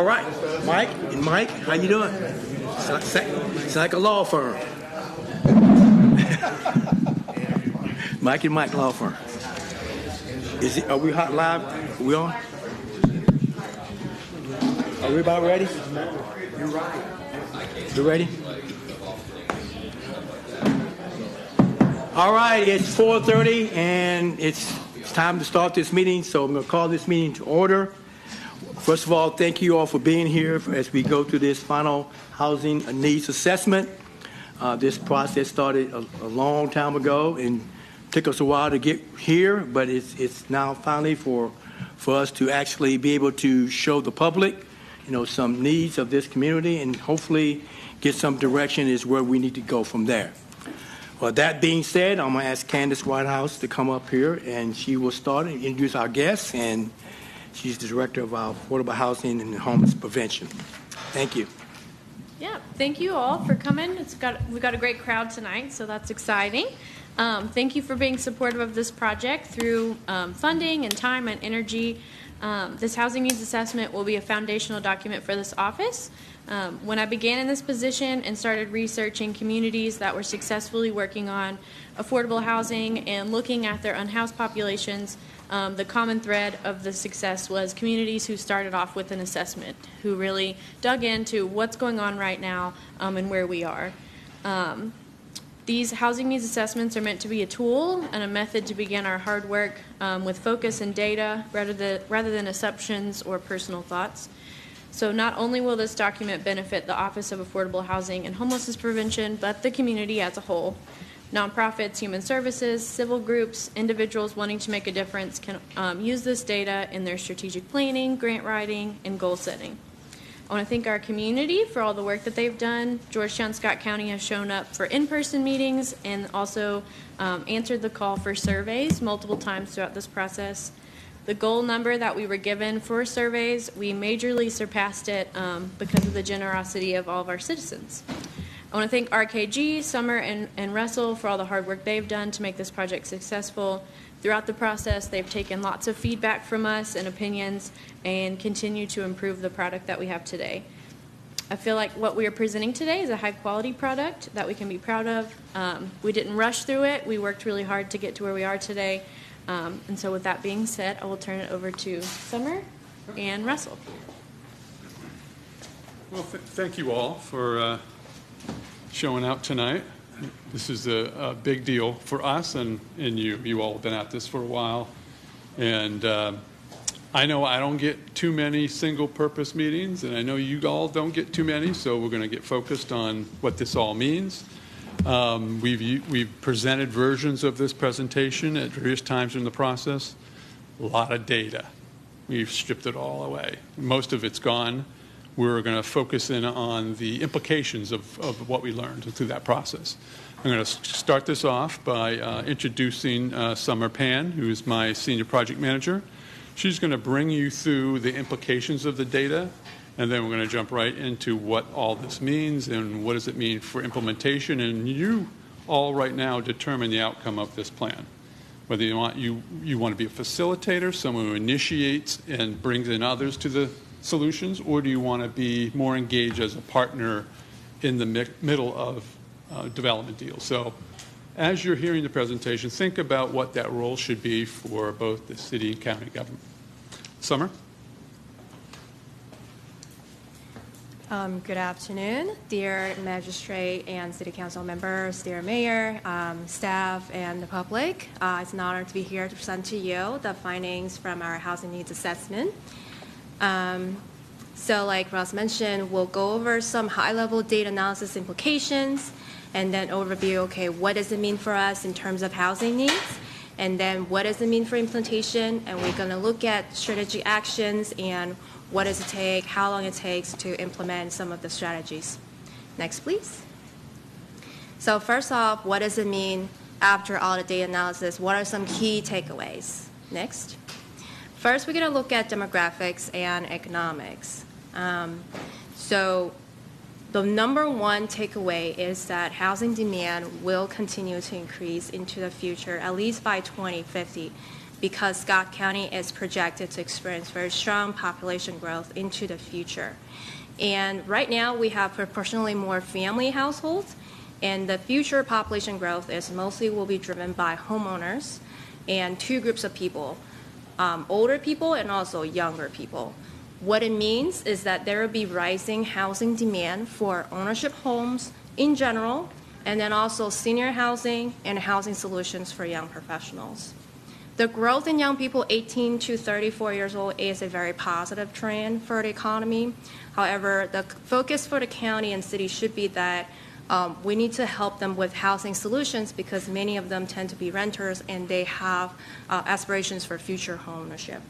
All right, Mike, how you doing? It's like a law firm. Mike and Mike Law Firm. Are we hot live? Are we on? Are we about ready? You're right. You ready? All right, it's 4:30 and it's time to start this meeting, so I'm going to call this meeting to order. First of all, thank you all for being here as we go through this final housing needs assessment. This process started a long time ago and took us a while to get here, but it's now finally for us to actually be able to show the public, some needs of this community and hopefully get some direction is where we need to go from there. Well, that being said, I'm going to ask Candace Whitehouse to come up here, and she will start and introduce our guests, and she's the director of our affordable housing and homeless prevention. Thank you. Yeah, thank you all for coming. We've got a great crowd tonight, so that's exciting. Thank you for being supportive of this project through funding and time and energy. This housing needs assessment will be a foundational document for this office. When I began in this position and started researching communities that were successfully working on affordable housing and looking at their unhoused populations, the common thread of the success was communities who started off with an assessment, who really dug into what's going on right now and where we are. These housing needs assessments are meant to be a tool and a method to begin our hard work with focus and data rather than assumptions or personal thoughts. So not only will this document benefit the Office of Affordable Housing and Homelessness Prevention, but the community as a whole. Nonprofits, human services, civil groups, individuals wanting to make a difference can use this data in their strategic planning, grant writing, and goal setting. I want to thank our community for all the work that they've done. Georgetown Scott County has shown up for in-person meetings and also answered the call for surveys multiple times throughout this process. The goal number that we were given for surveys, we majorly surpassed it because of the generosity of all of our citizens. I want to thank RKG, Summer, and Russell for all the hard work they've done to make this project successful. Throughout the process, they've taken lots of feedback from us and opinions and continue to improve the product that we have today. I feel like what we are presenting today is a high-quality product that we can be proud of. We didn't rush through it. We worked really hard to get to where we are today. And so with that being said, I will turn it over to Summer and Russell. Well, thank you all for showing out tonight. This is a big deal for us and you. You all have been at this for a while. And I know I don't get too many single-purpose meetings, and I know you all don't get too many, so we're going to get focused on what this all means. We've presented versions of this presentation at various times in the process. A lot of data. We've stripped it all away. Most of it's gone. We're going to focus in on the implications of what we learned through that process. I'm going to start this off by introducing Summer Pan, who is my senior project manager. She's going to bring you through the implications of the data, and then we're going to jump right into what all this means and what does it mean for implementation. And you all right now determine the outcome of this plan. Whether you want to be a facilitator, someone who initiates and brings in others to the solutions, or do you want to be more engaged as a partner in the middle of development deals? So as you're hearing the presentation, think about what that role should be for both the city and county government. Summer? Good afternoon, dear magistrate and city council members, dear mayor, staff, and the public. It's an honor to be here to present to you the findings from our housing needs assessment. So like Ross mentioned, we'll go over some high-level data analysis implications and then overview, okay, what does it mean for us in terms of housing needs? And then what does it mean for implementation? And we're going to look at strategic actions and what does it take, how long it takes to implement some of the strategies. Next, please. So first off, what does it mean after all the data analysis? What are some key takeaways? Next. First, we're going to look at demographics and economics. So the number one takeaway is that housing demand will continue to increase into the future, at least by 2050. because Scott County is projected to experience very strong population growth into the future. And right now, we have proportionally more family households, and the future population growth is mostly will be driven by homeowners and two groups of people, older people and also younger people. What it means is that there will be rising housing demand for ownership homes in general, and then also senior housing and housing solutions for young professionals. The growth in young people 18 to 34 years old is a very positive trend for the economy. However, the focus for the county and city should be that we need to help them with housing solutions because many of them tend to be renters and they have aspirations for future home ownership.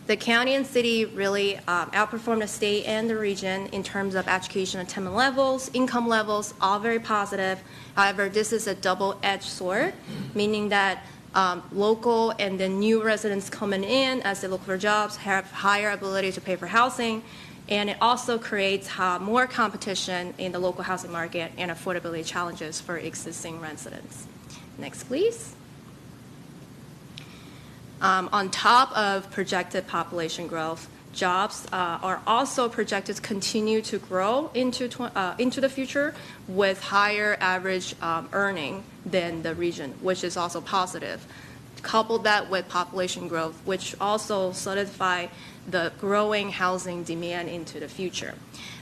The county and city really outperformed the state and the region in terms of education attainment levels, income levels, all very positive. However, this is a double-edged sword, meaning that local and the new residents coming in as they look for jobs have higher ability to pay for housing, and it also creates more competition in the local housing market and affordability challenges for existing residents. Next, please. On top of projected population growth, jobs are also projected to continue to grow into the future with higher average earning than the region, which is also positive. Couple that with population growth, which also solidify the growing housing demand into the future.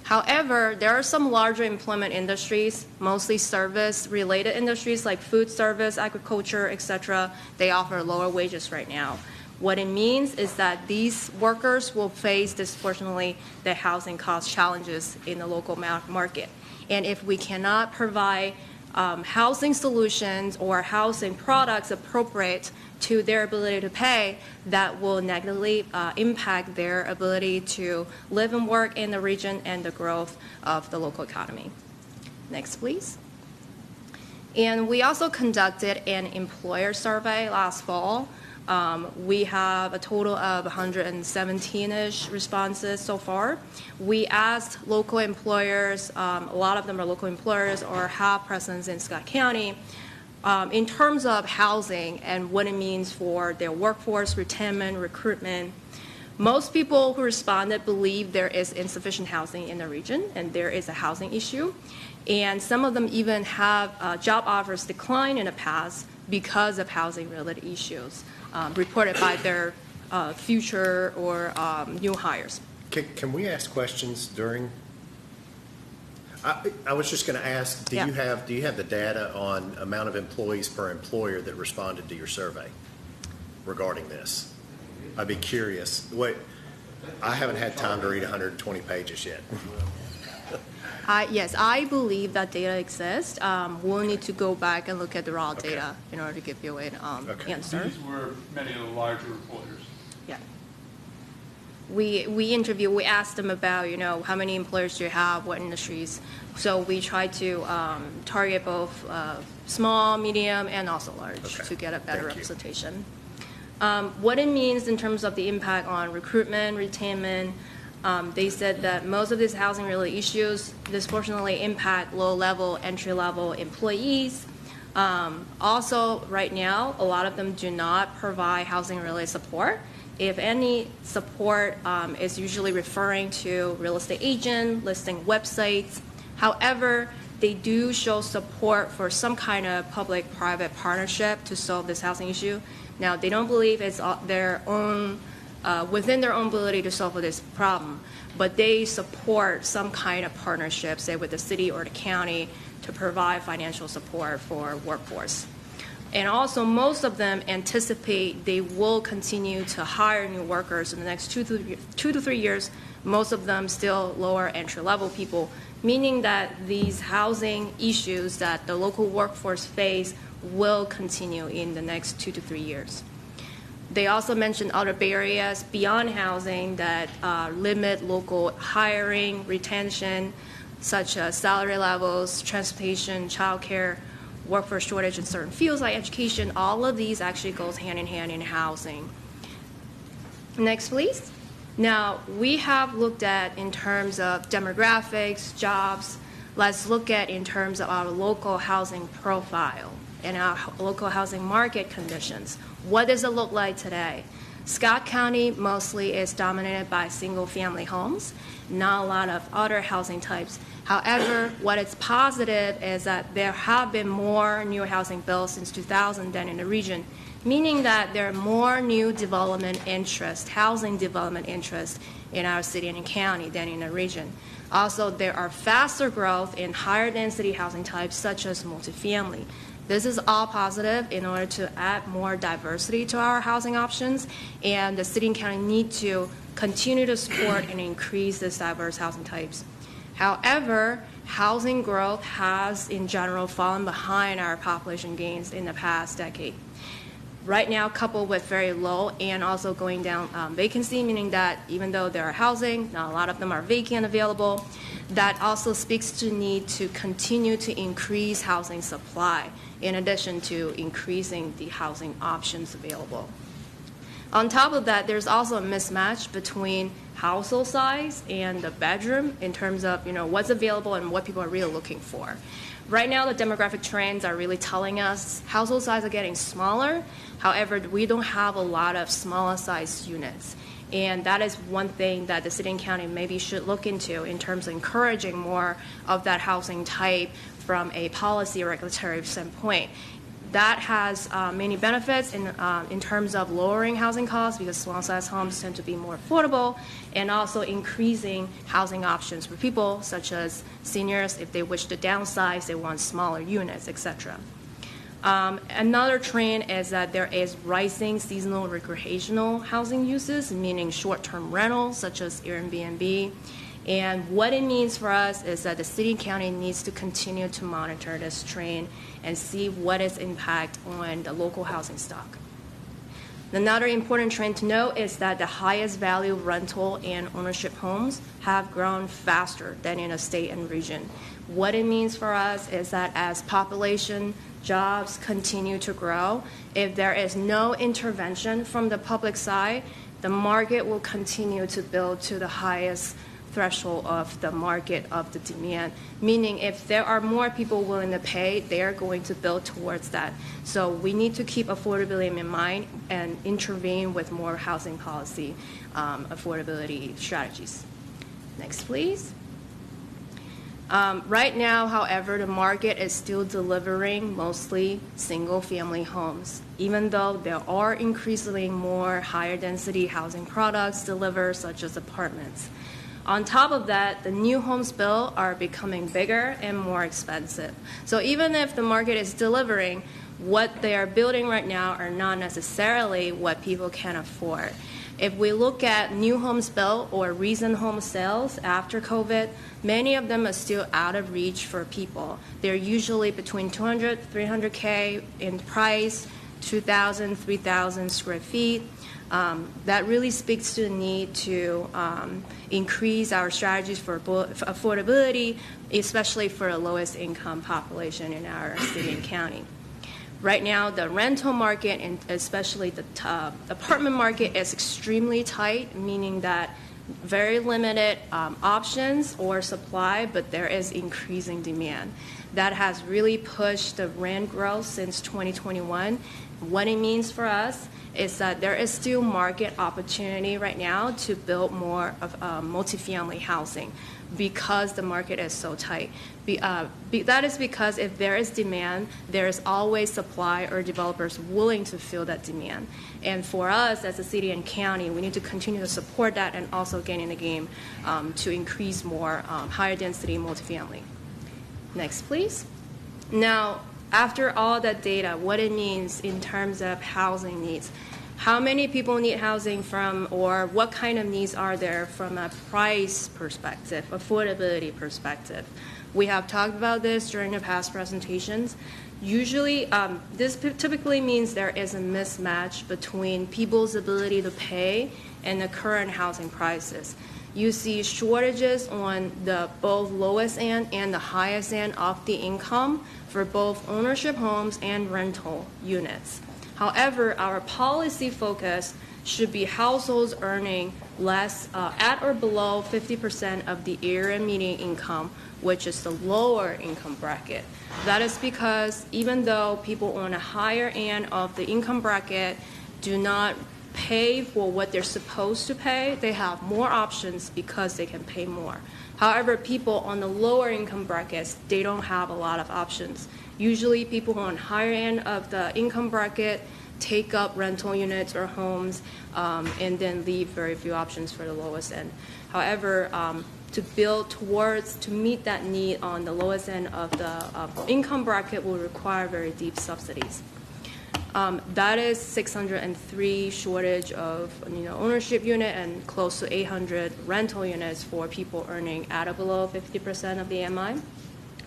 However, there are some larger employment industries, mostly service-related industries like food service, agriculture, etc. They offer lower wages right now. What it means is that these workers will face disproportionately the housing cost challenges in the local market. And if we cannot provide housing solutions or housing products appropriate to their ability to pay, that will negatively impact their ability to live and work in the region and the growth of the local economy. Next, please. And we also conducted an employer survey last fall. We have a total of 117-ish responses so far. We asked local employers, a lot of them are local employers or have presence in Scott County, in terms of housing and what it means for their workforce, retention, recruitment. Most people who responded believe there is insufficient housing in the region and there is a housing issue. And some of them even have job offers decline in the past because of housing-related issues reported by their future or new hires. Can we ask questions during? I was just going to ask, do you have the data on amount of employees per employer that responded to your survey regarding this? I'd be curious. I haven't had time to read 120 pages yet. Yes, I believe that data exists. We'll need to go back and look at the raw data in order to give you an answer. These were many of the larger employers. Yeah. We asked them about, how many employers do you have, what industries. So we try to target both small, medium, and also large to get a better representation. What it means in terms of the impact on recruitment, retention, they said that most of these housing-related issues disproportionately impact low-level, entry-level employees. Also, right now, a lot of them do not provide housing-related support. If any support is usually referring to real estate agent, listing websites. However, they do show support for some kind of public-private partnership to solve this housing issue. Now, they don't believe it's their own within their own ability to solve this problem, but they support some kind of partnership, say with the city or the county, to provide financial support for workforce. And also, most of them anticipate they will continue to hire new workers in the next 2 to 3 years, most of them still lower entry-level people, meaning that these housing issues that the local workforce face will continue in the next 2 to 3 years. They also mentioned other barriers beyond housing that limit local hiring, retention, such as salary levels, transportation, childcare, workforce shortage in certain fields like education. All of these actually goes hand in hand in housing. Next, please. Now, we have looked at in terms of demographics, jobs. Let's look at in terms of our local housing profile. and our local housing market conditions. What does it look like today? Scott County mostly is dominated by single-family homes, not a lot of other housing types. However, what is positive is that there have been more new housing built since 2000 than in the region, meaning that there are more new development interest, housing development interest in our city and county than in the region. Also, there are faster growth in higher density housing types such as multifamily. This is all positive in order to add more diversity to our housing options, and the city and county need to continue to support and increase these diverse housing types. However, housing growth has in general fallen behind our population gains in the past decade. Right now, coupled with very low and also going down vacancy, meaning that even though there are housing, not a lot of them are vacant available, that also speaks to the need to continue to increase housing supply in addition to increasing the housing options available. On top of that, there's also a mismatch between household size and the bedroom in terms of what's available and what people are really looking for. Right now, the demographic trends are really telling us household size are getting smaller. However, we don't have a lot of smaller size units. And that is one thing that the city and county maybe should look into in terms of encouraging more of that housing type from a policy or regulatory standpoint. That has many benefits in terms of lowering housing costs because small size homes tend to be more affordable, and also increasing housing options for people such as seniors. If they wish to downsize, they want smaller units, etc. Another trend is that there is rising seasonal recreational housing uses, meaning short-term rentals such as Airbnb. And what it means for us is that the city and county needs to continue to monitor this trend and see what its impact on the local housing stock. Another important trend to note is that the highest value rental and ownership homes have grown faster than in a state and region. What it means for us is that as population, jobs continue to grow, if there is no intervention from the public side, the market will continue to build to the highest threshold of the market of the demand, meaning if there are more people willing to pay, they are going to build towards that. So we need to keep affordability in mind and intervene with more housing policy affordability strategies. Next, please. Right now, however, the market is still delivering mostly single-family homes, even though there are increasingly more higher density housing products delivered, such as apartments. On top of that, the new homes built are becoming bigger and more expensive. So even if the market is delivering, what they are building right now are not necessarily what people can afford. If we look at new homes built or recent home sales after COVID, many of them are still out of reach for people. They're usually between 200, 300K in price, 2,000, 3,000 square feet. That really speaks to the need to increase our strategies for affordability, especially for the lowest income population in our city and county. Right now, the rental market, and especially the apartment market, is extremely tight, meaning that very limited options or supply, but there is increasing demand. That has really pushed the rent growth since 2021. What it means for us is that there is still market opportunity right now to build more of multifamily housing because the market is so tight. That is because if there is demand, there is always supply or developers willing to fill that demand. And for us as a city and county, we need to continue to support that and also get in the game to increase more higher density multifamily. Next, please. Now, after all that data, what it means in terms of housing needs. How many people need housing from, or what kind of needs are there from a price perspective, affordability perspective? We have talked about this during the past presentations. Usually, this typically means there is a mismatch between people's ability to pay and the current housing prices. You see shortages on the both lowest end and the highest end of the income for both ownership homes and rental units. However, our policy focus should be households earning less, at or below 50% of the area median income, which is the lower income bracket. That is because even though people on a higher end of the income bracket do not pay for what they're supposed to pay, they have more options because they can pay more. However, people on the lower income brackets, they don't have a lot of options. Usually people on higher end of the income bracket take up rental units or homes and then leave very few options for the lowest end. However, to meet that need on the lowest end of the income bracket will require very deep subsidies. That is 603 shortage of ownership unit and close to 800 rental units for people earning at or below 50% of the AMI.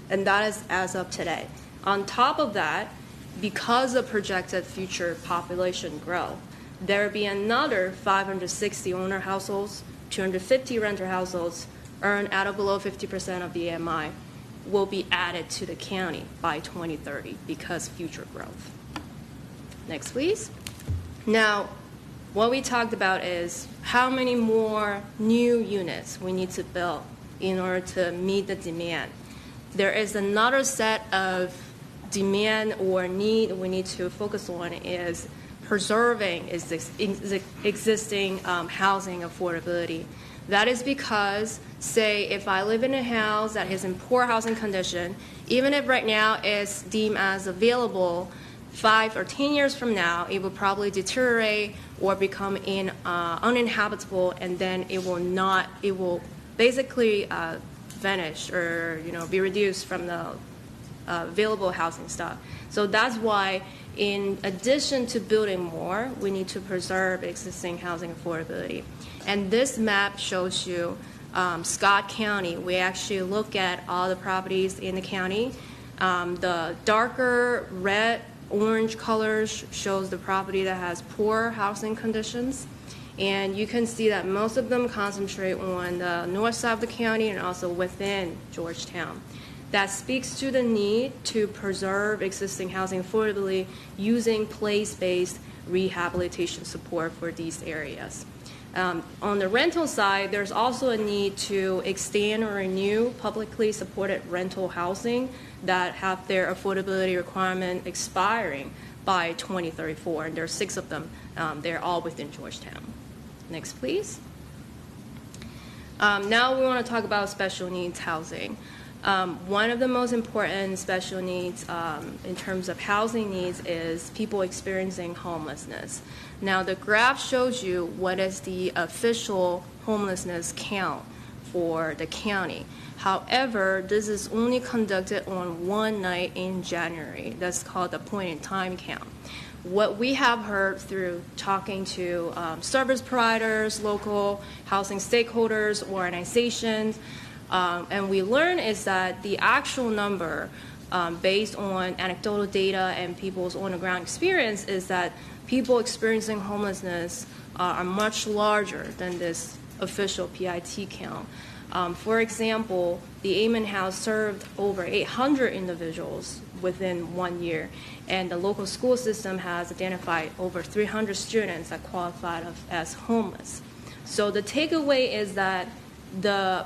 And that is as of today. On top of that, because of projected future population growth, there will be another 560 owner households, 250 renter households earn at or below 50% of the AMI will be added to the county by 2030 because future growth. Next, please. Now, what we talked about is how many more new units we need to build in order to meet the demand. There is another set of demand or need we need to focus on is preserving existing housing affordability. That is because, say, if I live in a house that is in poor housing condition, even if right now it's deemed as available, 5 or 10 years from now, it will probably deteriorate or become uninhabitable, and then it will basically vanish or be reduced from the available housing stock. So that's why, in addition to building more, we need to preserve existing housing affordability. And this map shows you Scott County. We actually look at all the properties in the county. The darker red, orange colors shows the property that has poor housing conditions. And you can see that most of them concentrate on the north side of the county and also within Georgetown. That speaks to the need to preserve existing housing affordability using place-based rehabilitation support for these areas. On the rental side, there's also a need to extend or renew publicly supported rental housing that have their affordability requirement expiring by 2034, and there are 6 of them. They're all within Georgetown. Next, please. Now we want to talk about special needs housing. One of the most important special needs in terms of housing needs is people experiencing homelessness. Now, the graph shows you what is the official homelessness count for the county. However, this is only conducted on one night in January. That's called the point-in-time count. What we have heard through talking to service providers, local housing stakeholders, organizations, and we learn is that the actual number, based on anecdotal data and people's on-the-ground experience, is that people experiencing homelessness are much larger than this official PIT count. For example, the Amen House served over 800 individuals within 1 year, and the local school system has identified over 300 students that qualified as homeless. So the takeaway is that the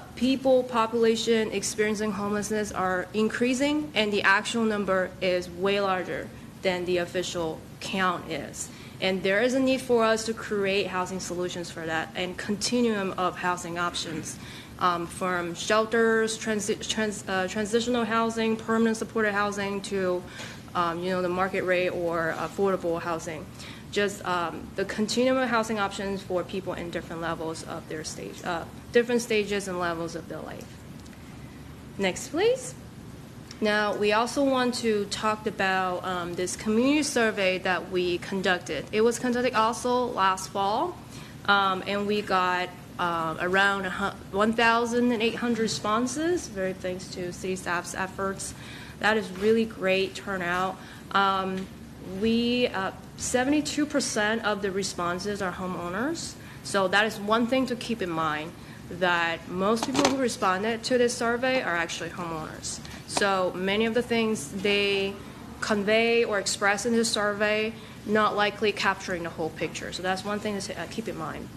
population experiencing homelessness are increasing, and the actual number is way larger than the official count is. And there is a need for us to create housing solutions for that and continuum of housing options, from shelters, transitional housing, permanent supported housing, to the market rate or affordable housing. Just the continuum of housing options for people in different levels of their stage, different stages and levels of their life. Next, please. Now, we also want to talk about this community survey that we conducted. It was conducted also last fall, and we got around 1,800 responses, very thanks to city staff's efforts. That is really great turnout. 72% of the responses are homeowners, so that is one thing to keep in mind, that most people who responded to this survey are actually homeowners. So many of the things they convey or express in the survey, not likely capturing the whole picture. So that's one thing to keep in mind.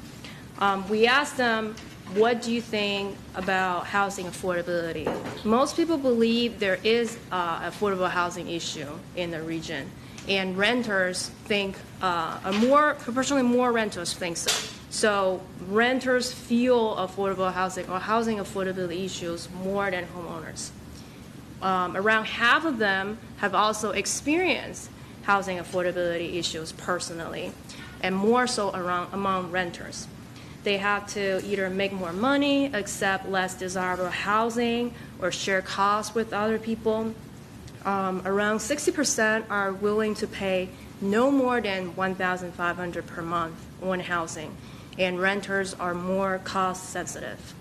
We asked them, what do you think about housing affordability? Most people believe there is affordable housing issue in the region, and renters think, proportionally more renters think so. So renters feel affordable housing or housing affordability issues more than homeowners. Around half of them have also experienced housing affordability issues personally, and more so among renters. They have to either make more money, accept less desirable housing, or share costs with other people. Around 60% are willing to pay no more than $1,500 per month on housing, and renters are more cost sensitive.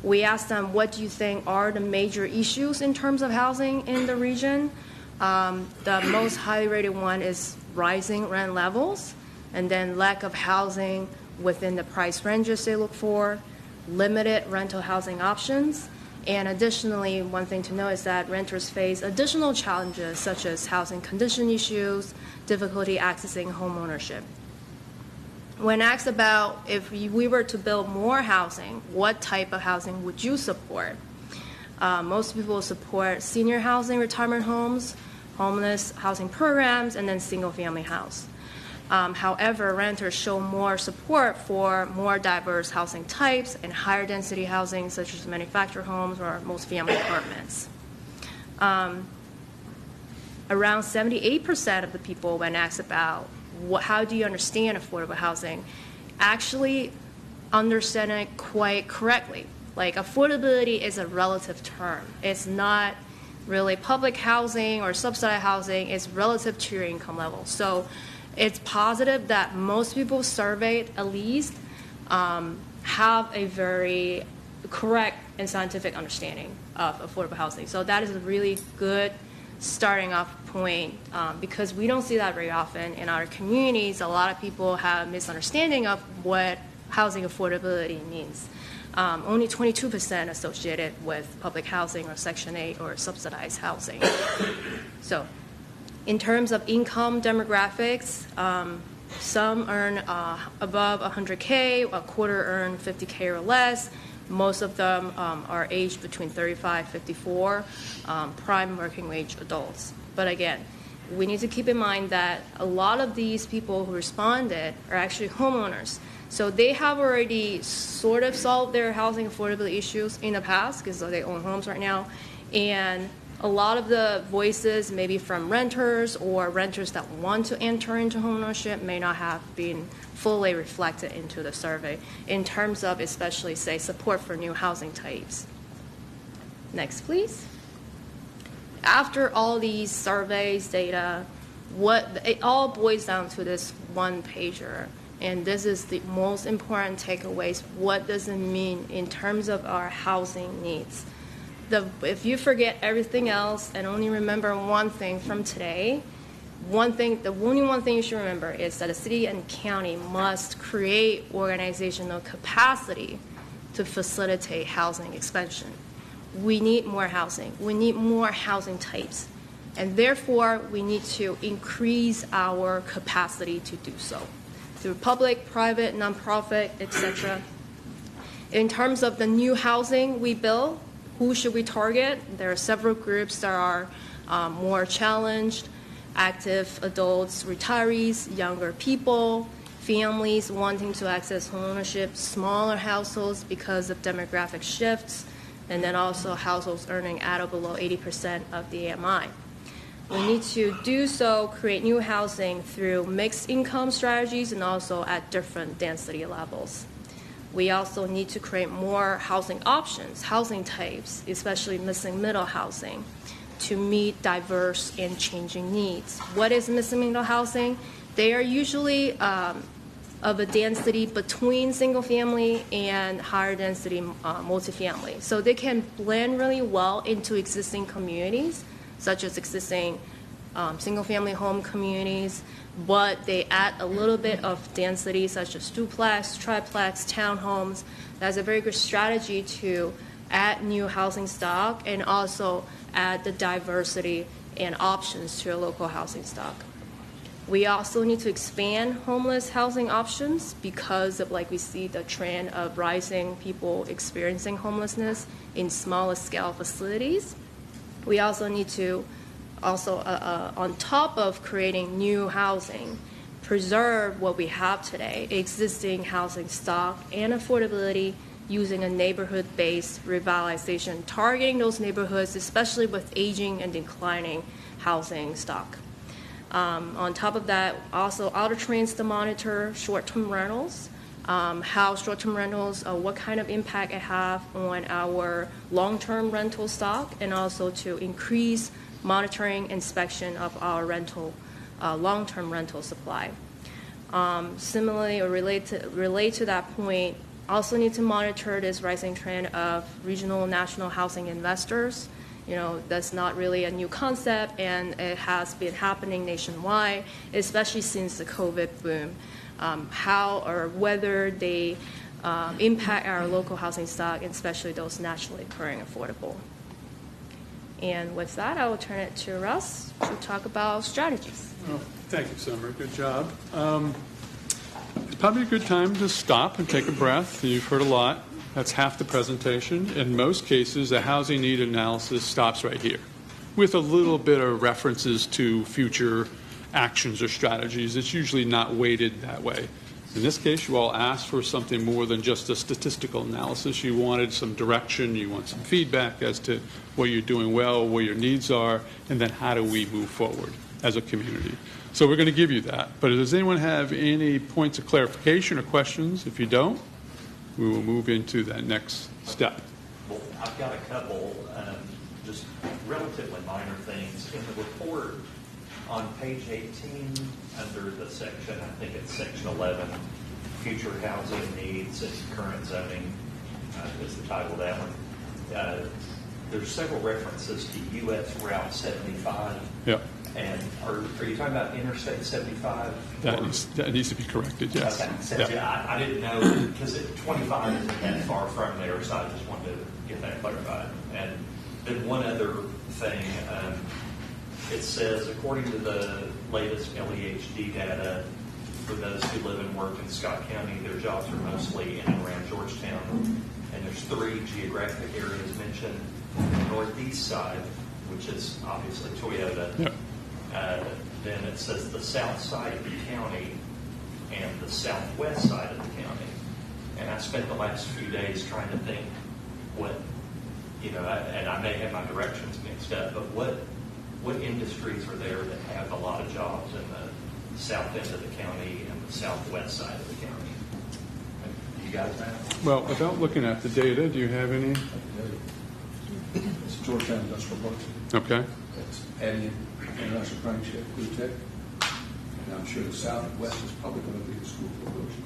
We asked them, what do you think are the major issues in terms of housing in the region? The most highly rated one is rising rent levels, and then lack of housing within the price ranges they look for, limited rental housing options, and additionally, one thing to know is that renters face additional challenges such as housing condition issues, difficulty accessing home ownership. When asked about if we were to build more housing, what type of housing would you support? Most people support senior housing, retirement homes, homeless housing programs, and then single-family house. However, renters show more support for more diverse housing types and higher density housing, such as manufactured homes or multifamily apartments. Around 78% of the people, when asked about how do you understand affordable housing, actually understand it quite correctly. Like, affordability is a relative term. It's not really public housing or subsidized housing. It's relative to your income level. So it's positive that most people surveyed, at least, have a very correct and scientific understanding of affordable housing. So that is a really good starting off point, because we don't see that very often in our communities. A lot of people have misunderstanding of what housing affordability means. Only 22% associated with public housing or Section 8 or subsidized housing. So in terms of income demographics, some earn above 100K, a quarter earn 50K or less. Most of them are aged between 35 and 54, prime working age adults. But again, we need to keep in mind that a lot of these people who responded are actually homeowners. So they have already sort of solved their housing affordability issues in the past because they own homes right now. And a lot of the voices, maybe from renters or renters that want to enter into homeownership, may not have been fully reflected into the survey in terms of especially, say, support for new housing types. Next, please. After all these surveys, data, it all boils down to this one pager. And this is the most important takeaways. What does it mean in terms of our housing needs? If you forget everything else and only remember one thing from today, the only one thing you should remember is that the city and county must create organizational capacity to facilitate housing expansion. We need more housing. We need more housing types. And therefore, we need to increase our capacity to do so through public, private, nonprofit, etc. In terms of the new housing we build, who should we target? There are several groups that are more challenged: active adults, retirees, younger people, families wanting to access homeownership, smaller households because of demographic shifts, and then also households earning at or below 80% of the AMI. We need to do so, create new housing through mixed income strategies and also at different density levels. We also need to create more housing options, housing types, especially missing middle housing, to meet diverse and changing needs. What is missing middle housing? They are usually of a density between single family and higher density multifamily. So they can blend really well into existing communities, such as existing single-family home communities, but they add a little bit of density, such as duplex, triplex, townhomes. That's a very good strategy to add new housing stock and also add the diversity and options to your local housing stock. We also need to expand homeless housing options because of, like, we see the trend of rising people experiencing homelessness in smaller scale facilities. We also need to on top of creating new housing, preserve what we have today, existing housing stock and affordability, using a neighborhood-based revitalization, targeting those neighborhoods, especially with aging and declining housing stock. On top of that, also other trends to monitor short-term rentals, how short-term rentals, what kind of impact it have on our long-term rental stock, and also to increase monitoring inspection of our long-term rental supply. Similarly, or relate to that point, also need to monitor this rising trend of regional national housing investors. That's not really a new concept, and it has been happening nationwide, especially since the COVID boom. How or whether they impact our local housing stock, especially those naturally occurring affordable. And with that, I will turn it to Russ to talk about strategies. Well, thank you, Summer. Good job. It's probably a good time to stop and take a breath. You've heard a lot. That's half the presentation. In most cases, a housing need analysis stops right here with a little bit of references to future actions or strategies. It's usually not weighted that way. In this case, you all asked for something more than just a statistical analysis. You wanted some direction. You want some feedback as to what you're doing well, where your needs are, and then how do we move forward as a community. So we're going to give you that. But does anyone have any points of clarification or questions? If you don't, we will move into that next step. Well, I've got a couple just relatively minor things. In the report on page 18, under the section, I think it's section 11, future housing needs and current zoning is the title of that one. There's several references to U.S. Route 75. Yeah. And are you talking about Interstate 75? That needs to be corrected, yes. Okay. So, yeah, I didn't know, because 25 isn't that far from there, so I just wanted to get that clarified. And then one other thing, it says, according to the latest LEHD data, for those who live and work in Scott County, their jobs are mostly in and around Georgetown. And there's 3 geographic areas mentioned. The northeast side, which is obviously Toyota. Yep. Then it says the south side of the county and the southwest side of the county. And I spent the last few days trying to think and I may have my directions mixed up, but what industries are there that have a lot of jobs in the south end of the county and the southwest side of the county? You guys know? Well, without looking at the data, do you have any? It's Georgetown Industrial Park. Okay. It's Addy International Crankshaft, Blue Tech. And I'm sure the Southwest is probably going to be the school for Ocean.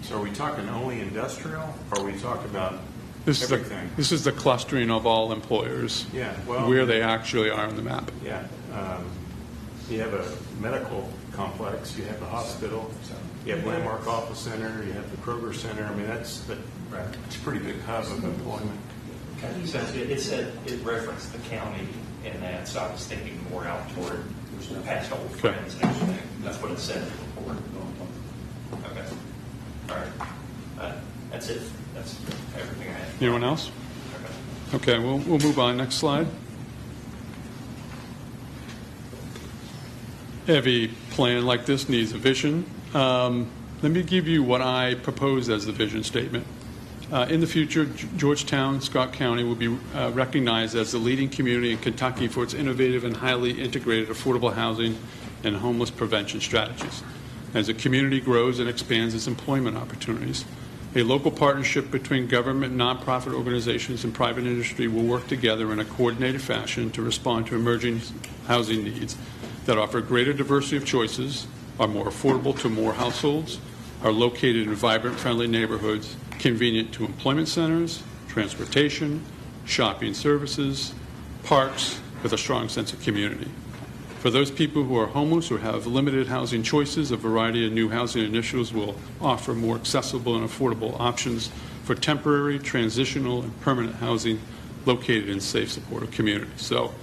So are we talking only industrial, or are we talking about everything? This is the clustering of all employers. Yeah, well, where they actually are on the map. Yeah. You have a medical complex, you have a hospital, you have Landmark Office Center, you have the Kroger Center. I mean, it's a pretty big hub of employment. Okay. So it referenced the county in that, so I was thinking more out toward past old friends and everything. That's what it said in the report. Okay. All right. That's it. That's everything I had. Anyone else? Okay, we'll move on. Next slide. Every plan like this needs a vision. Let me give you what I propose as the vision statement. In the future, Georgetown, Scott County will be recognized as the leading community in Kentucky for its innovative and highly integrated affordable housing and homeless prevention strategies. As the community grows and expands its employment opportunities, a local partnership between government, nonprofit organizations, and private industry will work together in a coordinated fashion to respond to emerging housing needs that offer greater diversity of choices, are more affordable to more households, are located in vibrant, friendly neighborhoods, convenient to employment centers, transportation, shopping services, parks, with a strong sense of community. For those people who are homeless or have limited housing choices, a variety of new housing initiatives will offer more accessible and affordable options for temporary, transitional, and permanent housing located in safe, supportive communities. So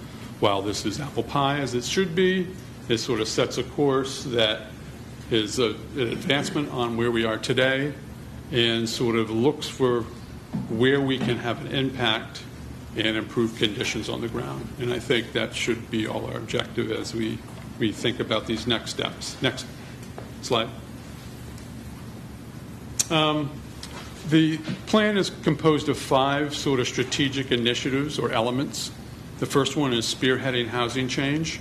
while this is apple pie as it should be, it sort of sets a course that is an advancement on where we are today and sort of looks for where we can have an impact and improve conditions on the ground. And I think that should be all our objective as we think about these next steps. Next slide. The plan is composed of 5 sort of strategic initiatives or elements. The first one is spearheading housing change.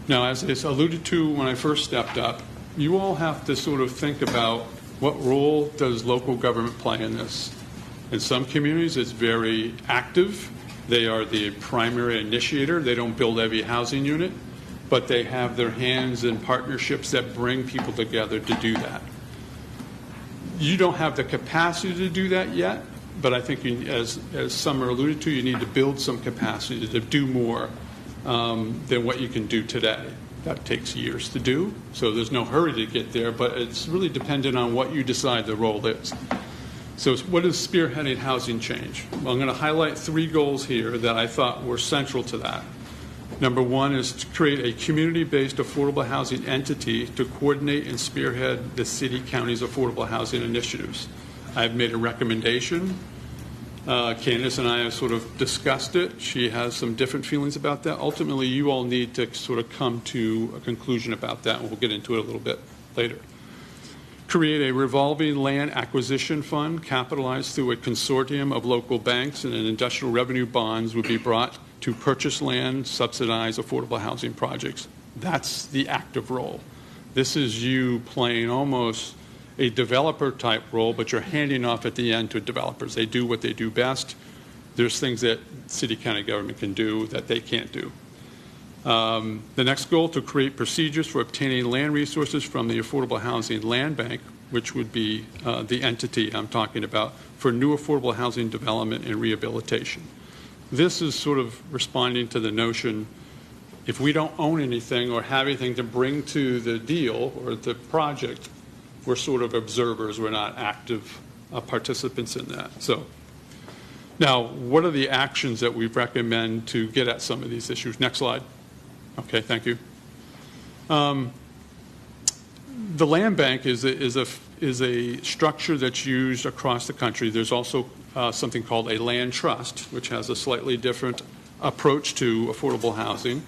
Now, as it's alluded to when I first stepped up, you all have to sort of think about what role does local government play in this. In some communities, it's very active. They are the primary initiator. They don't build every housing unit, but they have their hands in partnerships that bring people together to do that. You don't have the capacity to do that yet, but I think, as Summer alluded to, you need to build some capacity to do more than what you can do today. That takes years to do, so there's no hurry to get there, but it's really dependent on what you decide the role is. So what is spearheading housing change? Well, I'm going to highlight 3 goals here that I thought were central to that. Number 1 is to create a community-based affordable housing entity to coordinate and spearhead the city, county's affordable housing initiatives. I've made a recommendation. Candace and I have sort of discussed it. She has some different feelings about that. Ultimately, you all need to sort of come to a conclusion about that, and we'll get into it a little bit later. Create a revolving land acquisition fund capitalized through a consortium of local banks, and an industrial revenue bonds would be brought to purchase land, subsidize affordable housing projects. That's the active role. This is you playing almost a developer type role, but you're handing off at the end to developers. They do what they do best. There's things that city, county government can do that they can't do. The next goal, to create procedures for obtaining land resources from the Affordable Housing Land Bank, which would be the entity I'm talking about, for new affordable housing development and rehabilitation. This is sort of responding to the notion, if we don't own anything or have anything to bring to the deal or the project, we're sort of observers. We're not active participants in that. So now, what are the actions that we recommend to get at some of these issues? Next slide. Okay, thank you. The land bank is a structure that's used across the country. There's also something called a land trust, which has a slightly different approach to affordable housing.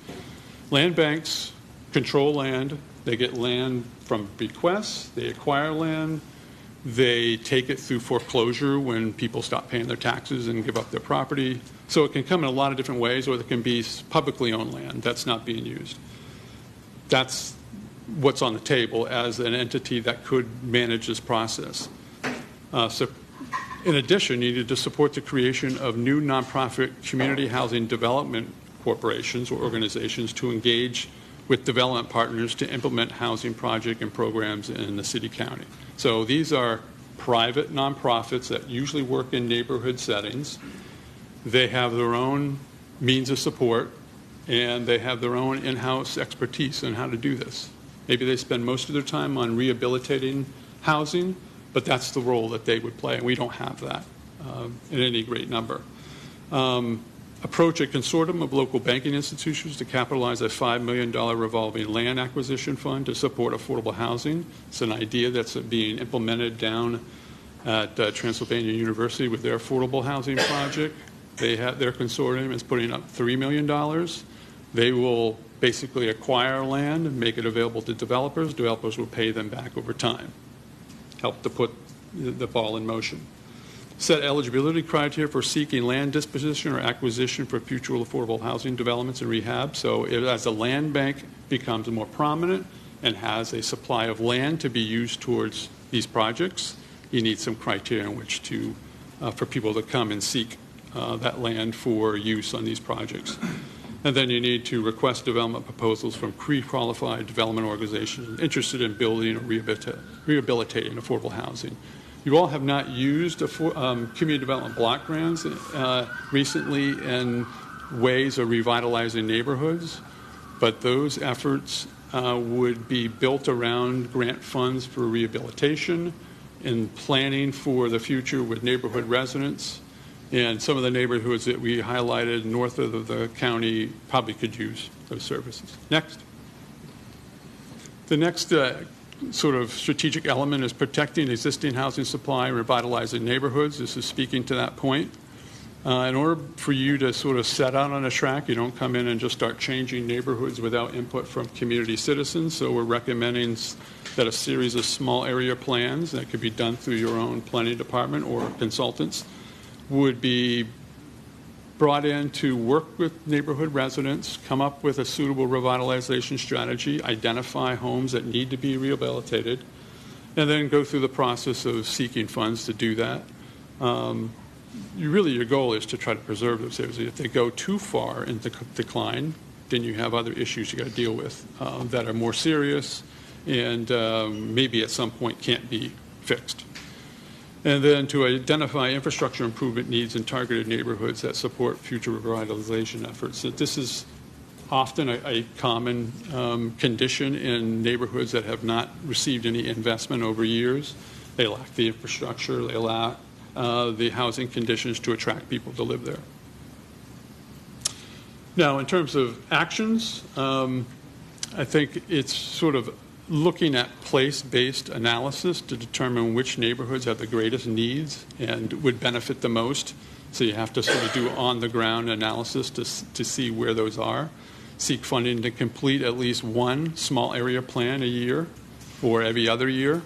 Land banks control land. They get land from bequests. They acquire land. They take it through foreclosure when people stop paying their taxes and give up their property. So it can come in a lot of different ways, or it can be publicly owned land that's not being used. That's what's on the table as an entity that could manage this process. So in addition, you need to support the creation of new nonprofit community housing development corporations or organizations to engage with development partners to implement housing project and programs in the city, county. So these are private nonprofits that usually work in neighborhood settings. They have their own means of support, and they have their own in-house expertise on how to do this. Maybe they spend most of their time on rehabilitating housing, but that's the role that they would play, and we don't have that in any great number. Approach a consortium of local banking institutions to capitalize a $5 million revolving land acquisition fund to support affordable housing. It's an idea that's being implemented down at Transylvania University with their affordable housing project. Their consortium is putting up $3 million. They will basically acquire land and make it available to developers. Developers will pay them back over time. Help to put the ball in motion. Set eligibility criteria for seeking land disposition or acquisition for future affordable housing developments and rehab. So as the land bank becomes more prominent and has a supply of land to be used towards these projects, you need some criteria in which to, for people to come and seek that land for use on these projects. And then you need to request development proposals from pre-qualified development organizations interested in building or rehabilitating affordable housing. You all have not used community development block grants recently in ways of revitalizing neighborhoods, but those efforts would be built around grant funds for rehabilitation and planning for the future with neighborhood residents And some of the neighborhoods that we highlighted north of the county probably could use those services. Next. The next sort of strategic element is protecting existing housing supply and revitalizing neighborhoods. This is speaking to that point. In order for you to sort of set out on a track, you don't come in and just start changing neighborhoods without input from community citizens. So we're recommending that a series of small area plans that could be done through your own planning department or consultants would be brought in to work with neighborhood residents, come up with a suitable revitalization strategy, identify homes that need to be rehabilitated, and then go through the process of seeking funds to do that. Your goal is to try to preserve those areas. If they go too far into decline, then you have other issues you got to deal with that are more serious and maybe at some point can't be fixed. And then to identify infrastructure improvement needs in targeted neighborhoods that support future revitalization efforts. So this is often a common condition in neighborhoods that have not received any investment over years. They lack the infrastructure, they lack the housing conditions to attract people to live there. Now, in terms of actions, I think it's sort of looking at place-based analysis to determine which neighborhoods have the greatest needs and would benefit the most. So you have to sort of do on-the-ground analysis to see where those are. Seek funding to complete at least one small area plan a year or every other year.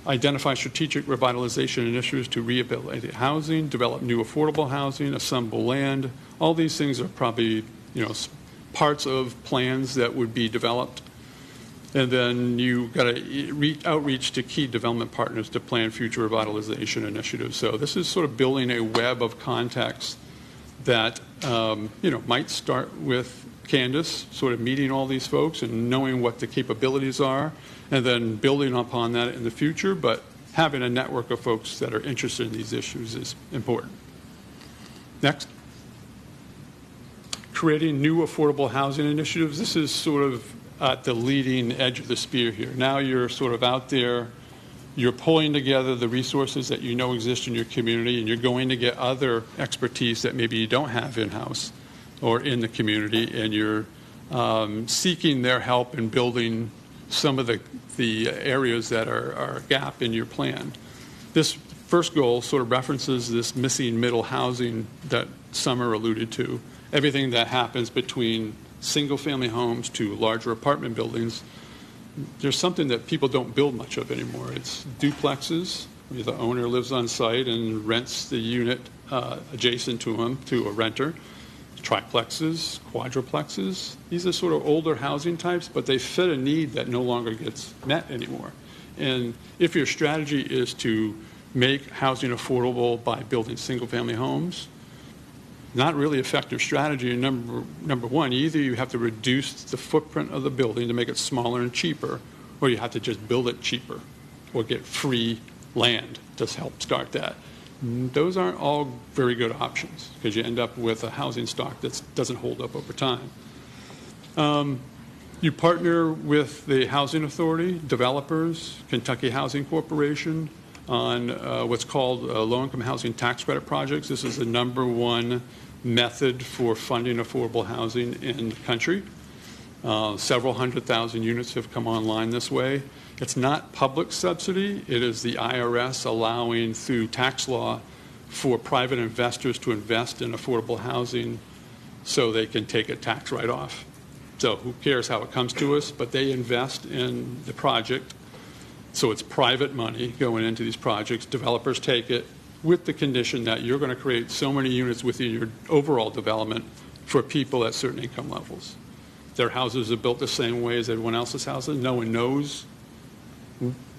Identify strategic revitalization initiatives to rehabilitate housing, develop new affordable housing, assemble land. All these things are probably, parts of plans that would be developed. And then you got to outreach to key development partners to plan future revitalization initiatives. So this is sort of building a web of contacts that might start with Candace, sort of meeting all these folks and knowing what the capabilities are, and then building upon that in the future. But having a network of folks that are interested in these issues is important. Next. Creating new affordable housing initiatives. This is sort of at the leading edge of the spear here. Now you're sort of out there, you're pulling together the resources that you know exist in your community, and you're going to get other expertise that maybe you don't have in-house or in the community, and you're seeking their help in building some of the areas that are a gap in your plan. This first goal sort of references this missing middle housing that Summer alluded to. Everything that happens between single-family homes to larger apartment buildings, there's something that people don't build much of anymore. It's duplexes, where the owner lives on site and rents the unit adjacent to him to a renter. Triplexes, quadruplexes, these are sort of older housing types, but they fit a need that no longer gets met anymore. And if your strategy is to make housing affordable by building single-family homes, not really effective strategy. Number one, either you have to reduce the footprint of the building to make it smaller and cheaper, or you have to just build it cheaper or get free land to help start that. Those aren't all very good options because you end up with a housing stock that doesn't hold up over time. You partner with the Housing Authority, developers, Kentucky Housing Corporation on what's called low-income housing tax credit projects. This is the #1 method for funding affordable housing in the country. Several 100,000 units have come online this way. It's not public subsidy. It is the IRS allowing, through tax law, for private investors to invest in affordable housing so they can take a tax write-off. So who cares how it comes to us, but they invest in the project. So it's private money going into these projects. Developers take it with the condition that you're going to create so many units within your overall development for people at certain income levels. Their houses are built the same way as everyone else's houses. No one knows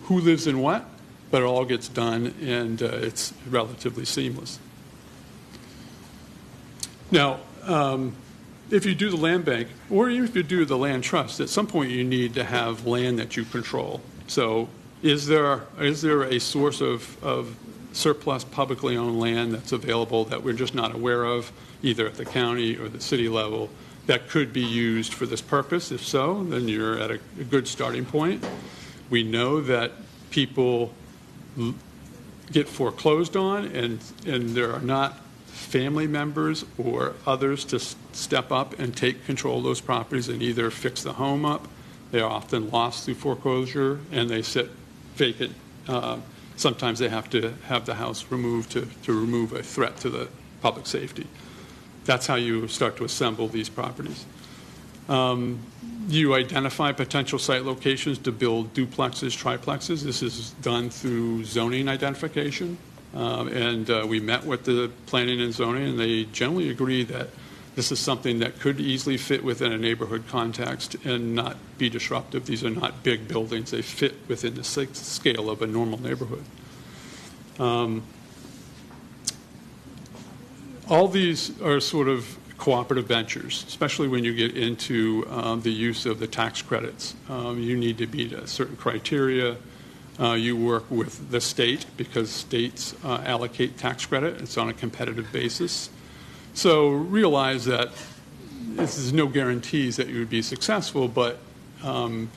who lives in what, but it all gets done, and it's relatively seamless. Now, if you do the land bank, or even if you do the land trust, at some point you need to have land that you control. So is there a source of surplus publicly owned land that's available that we're just not aware of, either at the county or the city level, that could be used for this purpose? If so, then you're at a good starting point. We know that people get foreclosed on, and there are not family members or others to step up and take control of those properties and either fix the home up. They are often lost through foreclosure, and they sit vacant. Sometimes they have to have the house removed to remove a threat to the public safety. That's how you start to assemble these properties. You identify potential site locations to build duplexes, triplexes. This is done through zoning identification. We met with the planning and zoning, and they generally agree that this is something that could easily fit within a neighborhood context and not be disruptive. These are not big buildings. They fit within the scale of a normal neighborhood. All these are sort of cooperative ventures, especially when you get into the use of the tax credits. You need to meet a certain criteria. You work with the state because states allocate tax credit. It's on a competitive basis. So realize that there's no guarantees that you would be successful, but in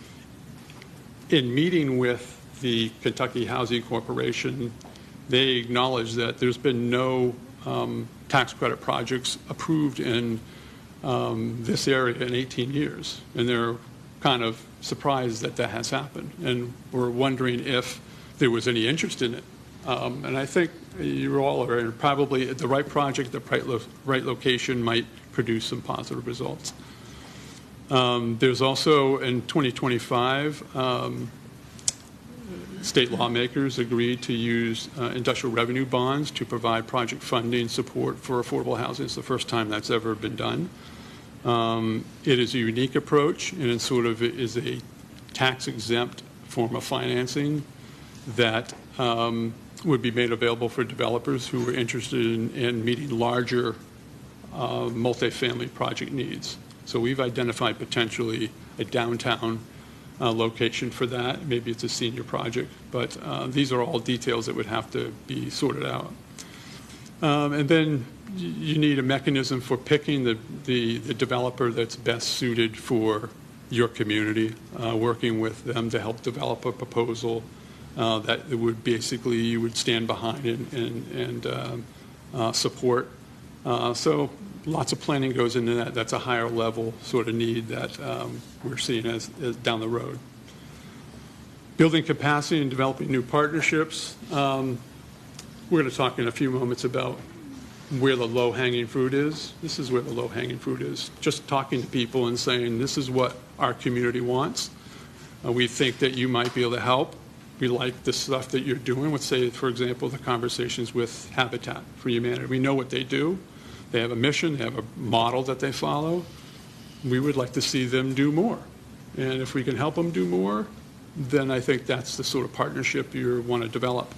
meeting with the Kentucky Housing Corporation, they acknowledge that there's been no tax credit projects approved in this area in 18 years. And they're kind of surprised that that has happened. And we're wondering if there was any interest in it. And I think you all are probably at the right project, the right location might produce some positive results. There's also in 2025, state lawmakers agreed to use industrial revenue bonds to provide project funding support for affordable housing. It's the first time that's ever been done. It is a unique approach, and it sort of is a tax-exempt form of financing that would be made available for developers who are interested in meeting larger multifamily project needs. So we've identified potentially a downtown location for that. Maybe it's a senior project, but these are all details that would have to be sorted out. And then you need a mechanism for picking the developer that's best suited for your community, working with them to help develop a proposal that would basically you would stand behind and support. So lots of planning goes into that. That's a higher level sort of need that we're seeing as down the road. Building capacity and developing new partnerships. We're going to talk in a few moments about where the low-hanging fruit is. This is where the low-hanging fruit is. Just talking to people and saying, this is what our community wants. We think that you might be able to help. We like the stuff that you're doing with, say, for example, the conversations with Habitat for Humanity. We know what they do. They have a mission. They have a model that they follow. We would like to see them do more. And if we can help them do more, then I think that's the sort of partnership you want to develop.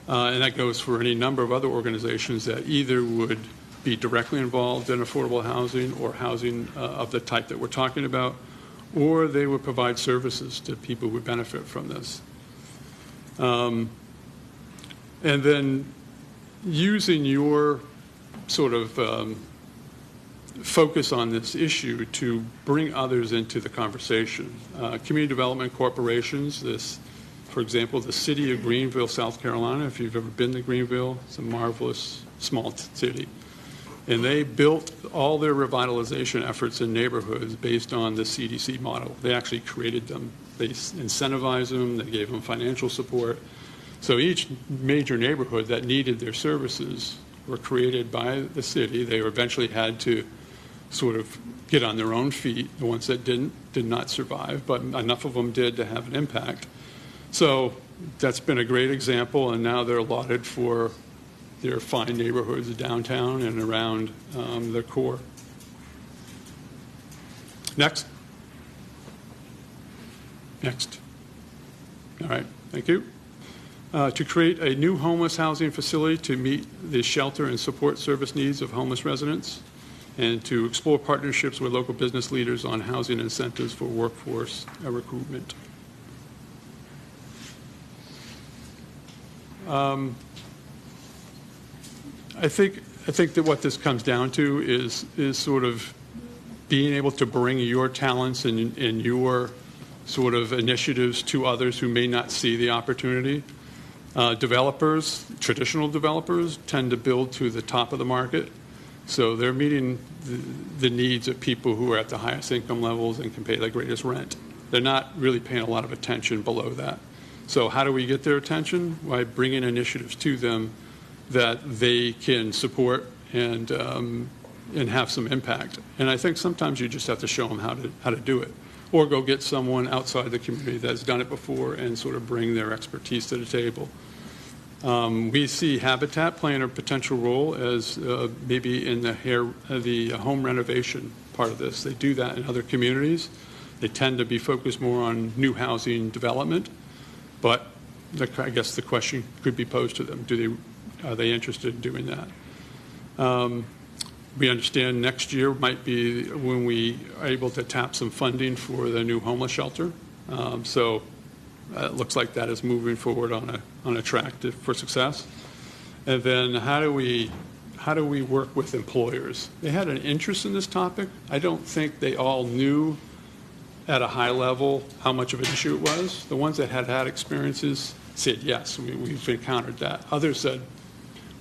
And that goes for any number of other organizations that either would be directly involved in affordable housing or housing of the type that we're talking about, or they would provide services to people who would benefit from this. And then using your sort of focus on this issue to bring others into the conversation. Community development corporations, for example, the city of Greenville, South Carolina, if you've ever been to Greenville, it's a marvelous small city. And they built all their revitalization efforts in neighborhoods based on the CDC model. They actually created them. They incentivized them. They gave them financial support. So each major neighborhood that needed their services were created by the city. They eventually had to sort of get on their own feet. The ones that did not survive, but enough of them did to have an impact. So that's been a great example, and now they're allotted for their fine neighborhoods downtown and around the core. Next. Next. All right, thank you. To create a new homeless housing facility to meet the shelter and support service needs of homeless residents, and to explore partnerships with local business leaders on housing incentives for workforce recruitment. I think that what this comes down to is sort of being able to bring your talents and your sort of initiatives to others who may not see the opportunity. Developers, traditional developers, tend to build to the top of the market. So they're meeting the needs of people who are at the highest income levels and can pay the greatest rent. They're not really paying a lot of attention below that. So how do we get their attention? By bringing initiatives to them that they can support and have some impact. And I think sometimes you just have to show them how to do it, or go get someone outside the community that's done it before and sort of bring their expertise to the table. We see Habitat playing a potential role as maybe in the home renovation part of this. They do that in other communities. They tend to be focused more on new housing development, but I guess the question could be posed to them: are they interested in doing that? We understand next year might be when we are able to tap some funding for the new homeless shelter. So it looks like that is moving forward on a track for success. And then how do we work with employers? They had an interest in this topic. I don't think they all knew at a high level how much of an issue it was. The ones that had experiences said, yes, we've encountered that. Others said,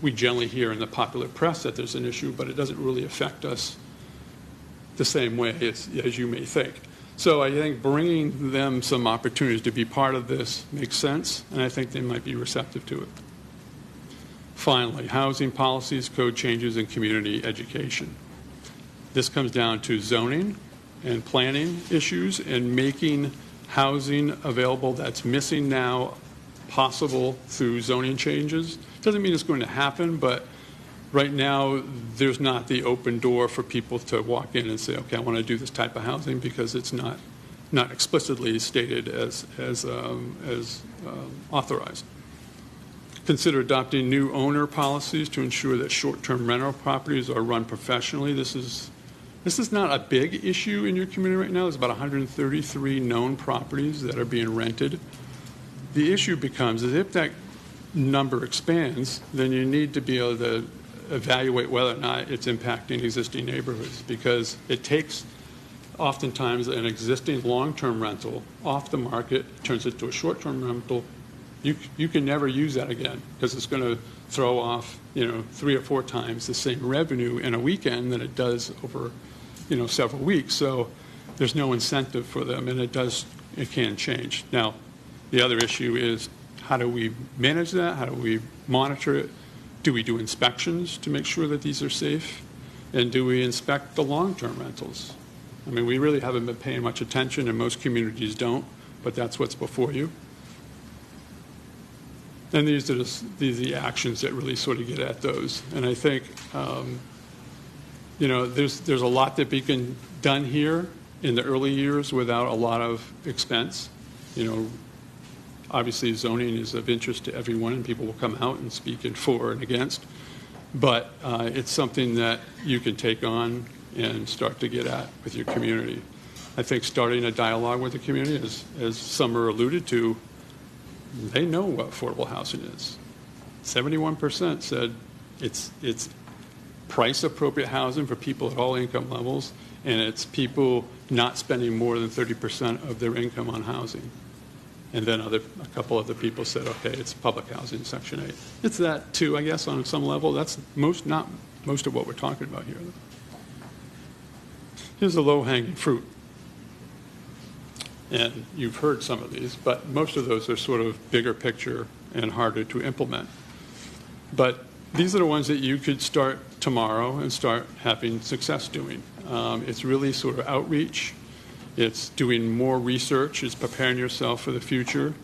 we generally hear in the popular press that there's an issue, but it doesn't really affect us the same way as you may think. So I think bringing them some opportunities to be part of this makes sense, and I think they might be receptive to it. Finally, housing policies, code changes, and community education. This comes down to zoning and planning issues and making housing available that's missing now possible through zoning changes. Doesn't mean it's going to happen, but right now there's not the open door for people to walk in and say, okay, I want to do this type of housing, because it's not explicitly stated as authorized. Consider adopting new owner policies to ensure that short-term rental properties are run professionally. This is not a big issue in your community right now. There's about 133 known properties that are being rented. The issue becomes is if that number expands, then you need to be able to evaluate whether or not it's impacting existing neighborhoods, because it takes oftentimes an existing long-term rental off the market, turns it to a short-term rental. You can never use that again, because it's going to throw off 3 or 4 times the same revenue in a weekend than it does over several weeks. So there's no incentive for them, and it can change. Now, the other issue is, how do we manage that? How do we monitor it? Do we do inspections to make sure that these are safe? And do we inspect the long-term rentals? I mean, we really haven't been paying much attention, and most communities don't, but that's what's before you. And these are the actions that really sort of get at those. And I think, there's a lot that being done here in the early years without a lot of expense. Obviously, zoning is of interest to everyone, and people will come out and speak in for and against. But it's something that you can take on and start to get at with your community. I think starting a dialogue with the community, as Summer alluded to, they know what affordable housing is. 71% said it's price-appropriate housing for people at all income levels, and it's people not spending more than 30% of their income on housing. And then a couple other people said, okay, it's public housing, Section 8. It's that too, I guess, on some level. That's not most of what we're talking about here. Here's the low-hanging fruit. And you've heard some of these, but most of those are sort of bigger picture and harder to implement. But these are the ones that you could start tomorrow and start having success doing. It's really sort of outreach. It's doing more research. It's preparing yourself for the future.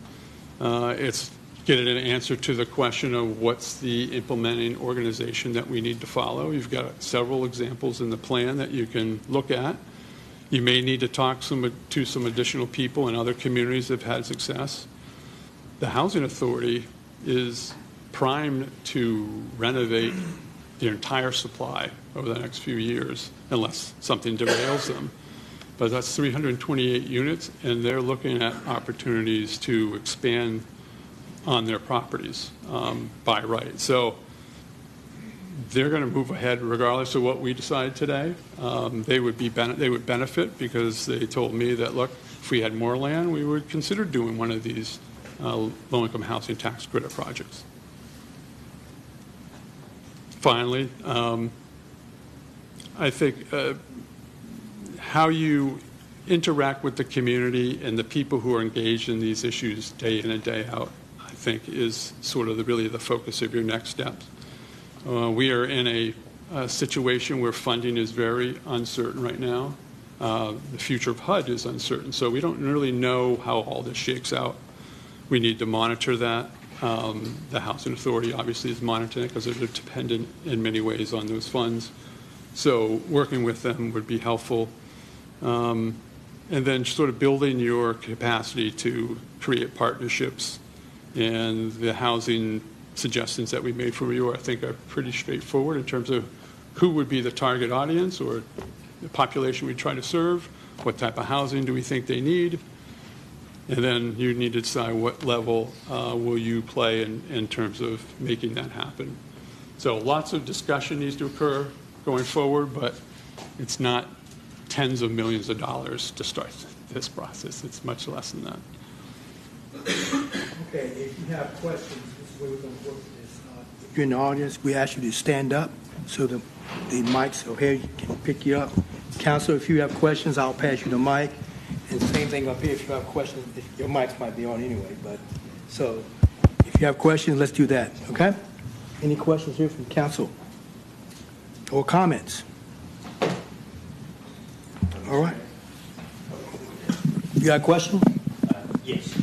It's getting an answer to the question of what's the implementing organization that we need to follow. You've got several examples in the plan that you can look at. You may need to talk to some additional people in other communities that have had success. The Housing Authority is primed to renovate the entire supply over the next few years, unless something derails them. But that's 328 units, and they're looking at opportunities to expand on their properties by right. So they're going to move ahead regardless of what we decide today. They would benefit, because they told me that, look, if we had more land, we would consider doing one of these low-income housing tax credit projects. Finally, I think how you interact with the community and the people who are engaged in these issues day in and day out, I think, is sort of really the focus of your next steps. We are in a situation where funding is very uncertain right now. The future of HUD is uncertain, so we don't really know how all this shakes out. We need to monitor that. The Housing Authority obviously is monitoring it because they're dependent in many ways on those funds. So working with them would be helpful. And then sort of building your capacity to create partnerships. And the housing suggestions that we made for you, I think, are pretty straightforward in terms of who would be the target audience or the population we try to serve, what type of housing do we think they need, and then you need to decide what level will you play in terms of making that happen. So lots of discussion needs to occur going forward, but it's not tens of millions of dollars to start this process. It's much less than that. Okay, if you have questions, this is where we're going to work this. If you're in the audience, we ask you to stand up so the mics over here can pick you up. Council, if you have questions, I'll pass you the mic. And same thing up here, if you have questions, your mics might be on anyway. But so if you have questions, let's do that, okay? Any questions here from council or comments? All right. You got a question? Yes.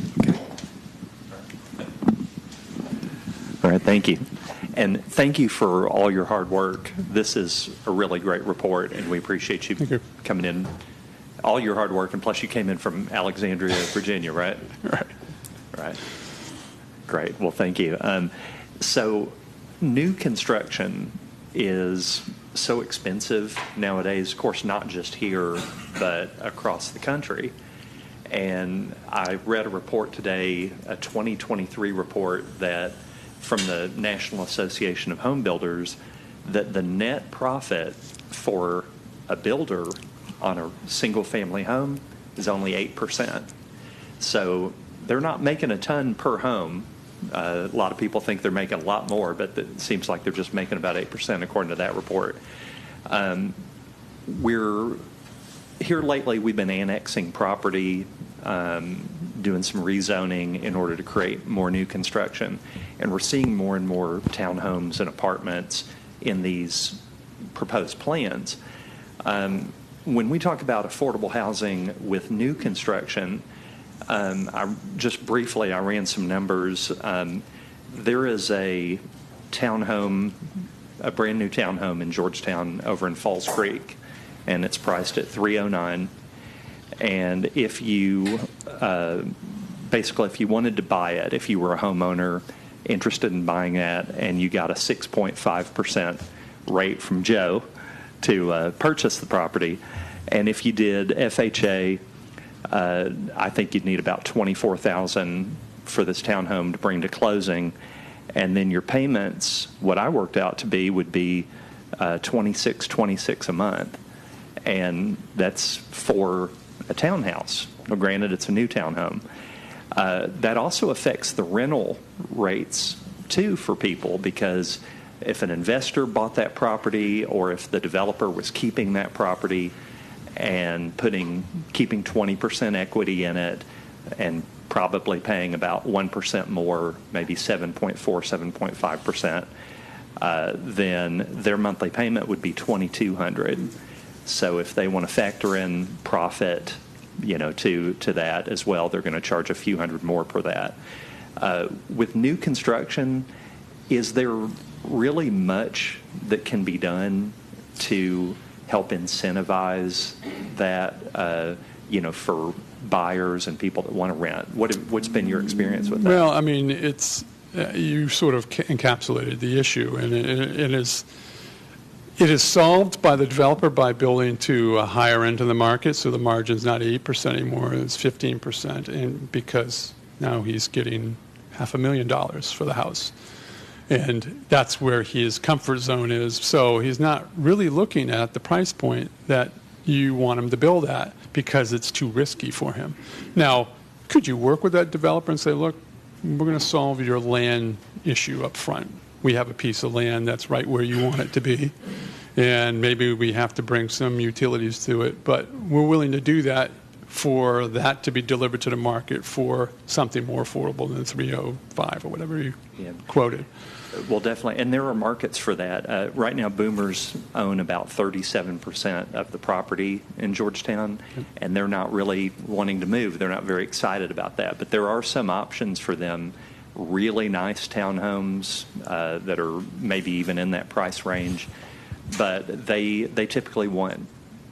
All right, thank you. And thank you for all your hard work. This is a really great report, and we appreciate you coming in. All your hard work, and plus you came in from Alexandria, Virginia, right? Right. Great. Well, thank you. So new construction is so expensive nowadays, of course, not just here, but across the country. And I read a report today, a 2023 report that from the National Association of Home Builders, that the net profit for a builder on a single-family home is only 8%. So they're not making a ton per home. A lot of people think they're making a lot more, but it seems like they're just making about 8% according to that report. We're here lately, we've been annexing property, doing some rezoning in order to create more new construction. And we're seeing more and more townhomes and apartments in these proposed plans. When we talk about affordable housing with new construction, I ran some numbers. There is a townhome, a brand new townhome in Georgetown over in Falls Creek, and it's priced at $309,000. And if you basically, if you wanted to buy it, if you were a homeowner interested in buying that, and you got a 6.5% rate from Joe to purchase the property, and if you did FHA, I think you'd need about $24,000 for this townhome to bring to closing, and then your payments, what I worked out to be, would be $26 a month, and that's for a townhouse. Well, granted, it's a new townhome. That also affects the rental rates too for people, because if an investor bought that property, or if the developer was keeping that property and keeping 20% equity in it and probably paying about 1% more, maybe 7.5%, then their monthly payment would be $2,200. So if they want to factor in profit, to that as well, they're going to charge a few hundred more per that. With new construction, is there really much that can be done to help incentivize that, for buyers and people that want to rent? What's been your experience with that? Well, I mean, it's you sort of encapsulated the issue, and it is solved by the developer by building to a higher end of the market, so the margin's not 8% anymore, it's 15%, and because now he's getting $500,000 for the house. And that's where his comfort zone is. So he's not really looking at the price point that you want him to build at because it's too risky for him. Now, could you work with that developer and say, look, we're going to solve your land issue up front. We have a piece of land that's right where you want it to be, and maybe we have to bring some utilities to it, but we're willing to do that for that to be delivered to the market for something more affordable than 305 or whatever you quoted. Well, definitely. And there are markets for that. Right now, boomers own about 37% of the property in Georgetown, and they're not really wanting to move. They're not very excited about that. But there are some options for them, really nice townhomes that are maybe even in that price range. But they typically want,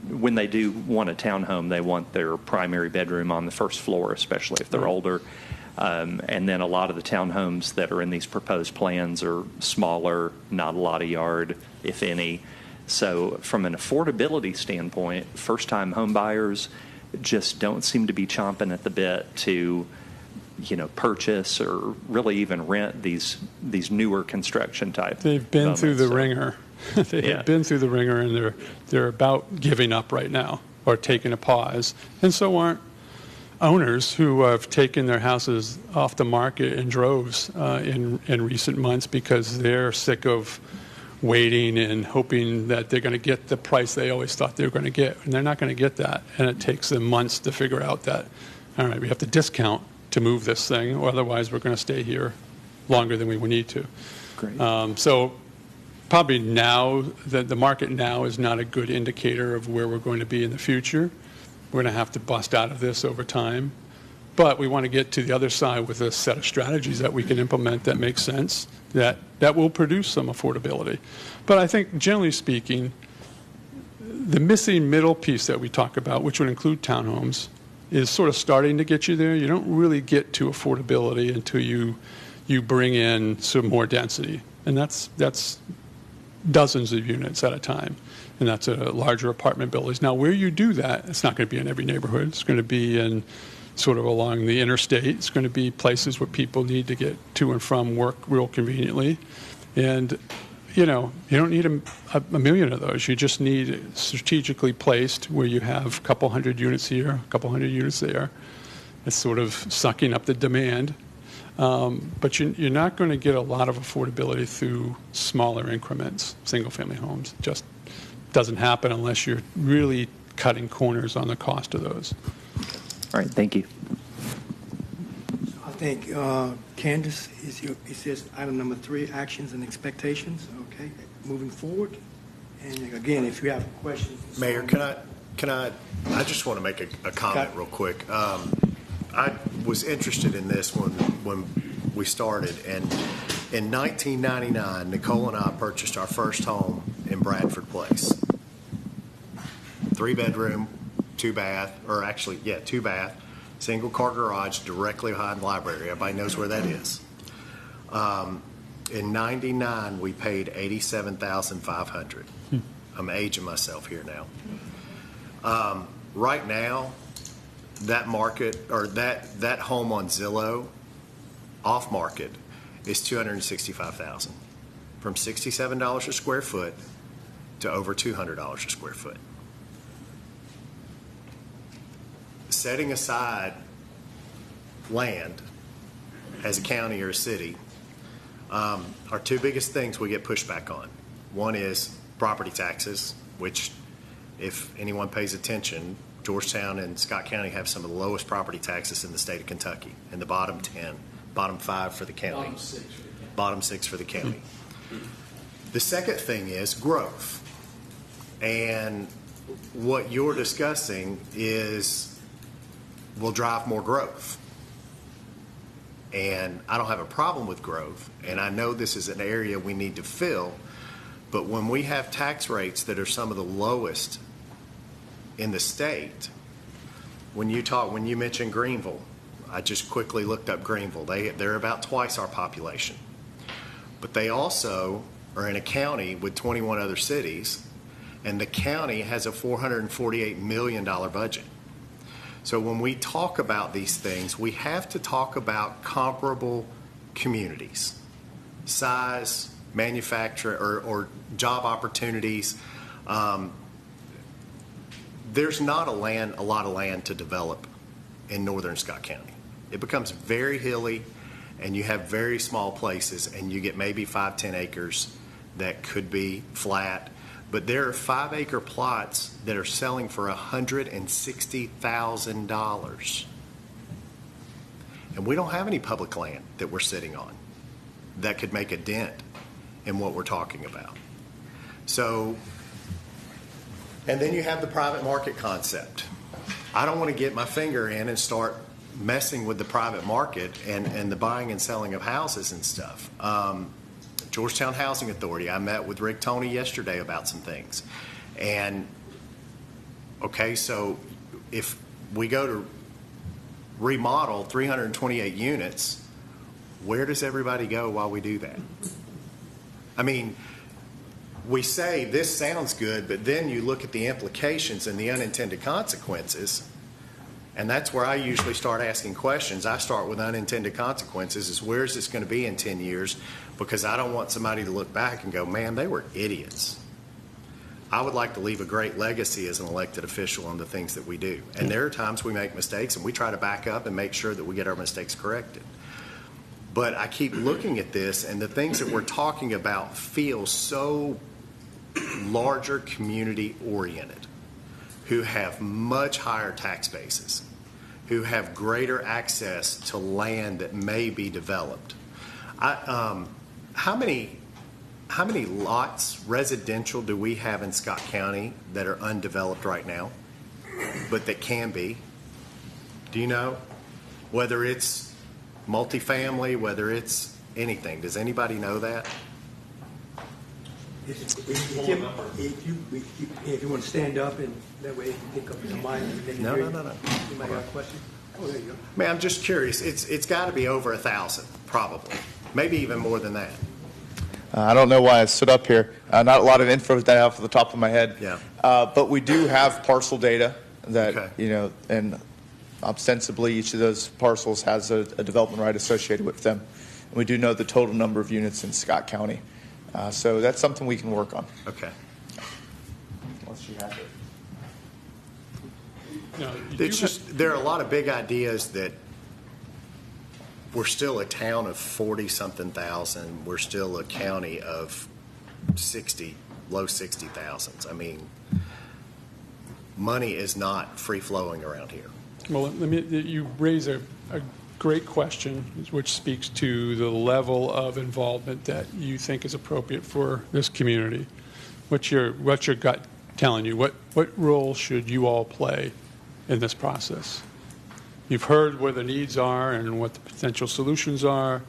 when they do want a townhome, they want their primary bedroom on the first floor, especially if they're older. And then a lot of the townhomes that are in these proposed plans are smaller, not a lot of yard, if any. So from an affordability standpoint, first-time home buyers just don't seem to be chomping at the bit to, purchase or really even rent these newer construction type. They've been through the so. ringer. They have been through the ringer, and they're about giving up right now or taking a pause. And so aren't owners who have taken their houses off the market in droves in recent months because they're sick of waiting and hoping that they're going to get the price they always thought they were going to get. And they're not going to get that. And it takes them months to figure out that, all right, we have to discount to move this thing, or otherwise we're going to stay here longer than we would need to. Great. So probably now, the market now is not a good indicator of where we're going to be in the future. We're going to have to bust out of this over time. But we want to get to the other side with a set of strategies that we can implement that make sense, that will produce some affordability. But I think, generally speaking, the missing middle piece that we talk about, which would include townhomes, is sort of starting to get you there. You don't really get to affordability until you bring in some more density. And that's dozens of units at a time. And that's a larger apartment buildings. Now, where you do that, it's not going to be in every neighborhood. It's going to be in sort of along the interstate. It's going to be places where people need to get to and from work real conveniently. And, you don't need a million of those. You just need strategically placed where you have a couple hundred units here, a couple hundred units there. It's sort of sucking up the demand. But you're not going to get a lot of affordability through smaller increments, single-family homes. It just doesn't happen unless you're really cutting corners on the cost of those. All right, thank you. I think, Candace, it says item number 3, actions and expectations. Okay, moving forward. And again, if you have questions. Mayor, can I just want to make a comment real quick. I was interested in this when we started, and in 1999, Nicole and I purchased our first home in Bradford Place. 3-bedroom, 2-bath, or actually, 2-bath, single-car garage directly behind the library. Everybody knows where that is. In 99, we paid $87,500. I'm aging myself here now. Right now, that market, or that home on Zillow, off market, is $265,000, from $67 a square foot to over $200 a square foot. Setting aside land as a county or a city, our two biggest things we get pushback on. One is property taxes, which, if anyone pays attention, Georgetown and Scott County have some of the lowest property taxes in the state of Kentucky, in the bottom 10, bottom 5 for the county. Bottom 6 for the county. The second thing is growth. And what you're discussing will drive more growth. And I don't have a problem with growth, and I know this is an area we need to fill, but when we have tax rates that are some of the lowest in the state, when you mentioned Greenville, I just quickly looked up Greenville. They're about twice our population. But they also are in a county with 21 other cities, and the county has a $448 million budget. So when we talk about these things, we have to talk about comparable communities, size, manufacture, or job opportunities. There's not a lot of land to develop in northern Scott County. It becomes very hilly, and you have very small places, and you get maybe 5-10 acres that could be flat, but there are 5-acre plots that are selling for $160,000. And we don't have any public land that we're sitting on that could make a dent in what we're talking about. So, and then you have the private market concept. I don't want to get my finger in and start messing with the private market and the buying and selling of houses and stuff. Georgetown Housing Authority, I met with Rick Toney yesterday about some things. And, okay, so if we go to remodel 328 units, where does everybody go while we do that? I mean, we say this sounds good, but then you look at the implications and the unintended consequences, and that's where I usually start asking questions. I start with unintended consequences, is where is this going to be in 10 years? Because I don't want somebody to look back and go, man, they were idiots. I would like to leave a great legacy as an elected official on the things that we do. And there are times we make mistakes, and we try to back up and make sure that we get our mistakes corrected. But I keep looking at this, and the things that we're talking about feel so larger community oriented, who have much higher tax bases, who have greater access to land that may be developed. How many lots residential do we have in Scott County that are undeveloped right now, but that can be? Do you know? Whether it's multifamily, whether it's anything. Does anybody know that? If you want to stand up, and that way you can pick up your mic. And they can No. hear you. Anybody got a question? Oh, there you go. Man, I'm just curious. It's got to be over 1,000, probably. Maybe even more than that. I don't know why I stood up here. Not a lot of info that I have off the top of my head. Yeah. But we do have parcel data that, Okay. and ostensibly each of those parcels has a development right associated with them. And we do know the total number of units in Scott County. So that's something we can work on. Okay. Unless you have it. No, It's just, there are a lot of big ideas that we're still a town of 40-something thousand. We're still a county of 60, low 60,000s. I mean, money is not free-flowing around here. Well, you raise a great question, which speaks to the level of involvement that you think is appropriate for this community. What's your gut telling you? What role should you all play in this process? You've heard where the needs are and what the potential solutions are.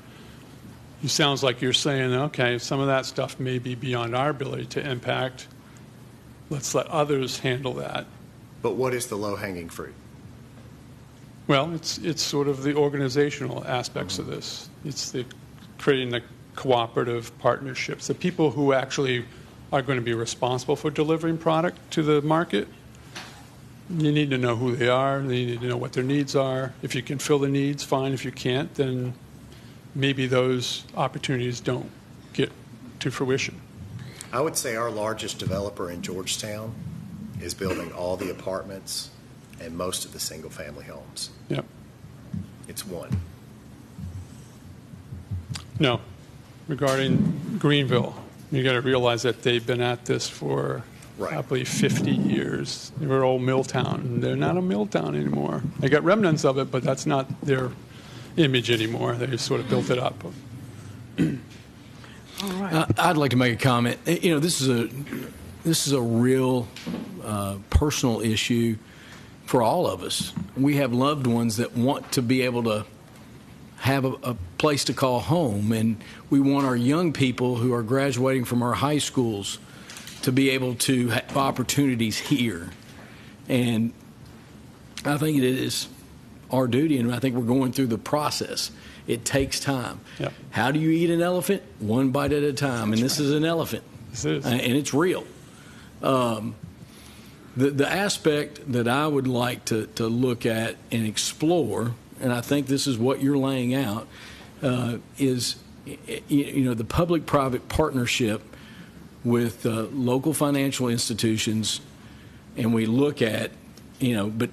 It sounds like you're saying, okay, some of that stuff may be beyond our ability to impact. Let's let others handle that. But what is the low-hanging fruit? Well, it's sort of the organizational aspects of this. It's the creating the cooperative partnerships, the people who actually are going to be responsible for delivering product to the market. You need to know who they are. You need to know what their needs are. If you can fill the needs, fine. If you can't, then maybe those opportunities don't get to fruition. I would say our largest developer in Georgetown is building all the apartments and most of the single-family homes. Yep. It's one. No. Regarding Greenville, you got to realize that they've been at this for probably 50 years. They were old mill town, and they're not a mill town anymore. They got remnants of it, but that's not their image anymore. They just sort of built it up. I'd like to make a comment. This is a real personal issue for all of us. We have loved ones that want to be able to have a place to call home, and we want our young people who are graduating from our high schools to be able to have opportunities here. And I think it is our duty, and I think we're going through the process. It takes time. Yep. How do you eat an elephant? One bite at a time. And this is an elephant. This is. And it's real. The aspect that I would like to look at and explore, and I think this is what you're laying out, is the public-private partnership with local financial institutions, and we look at, but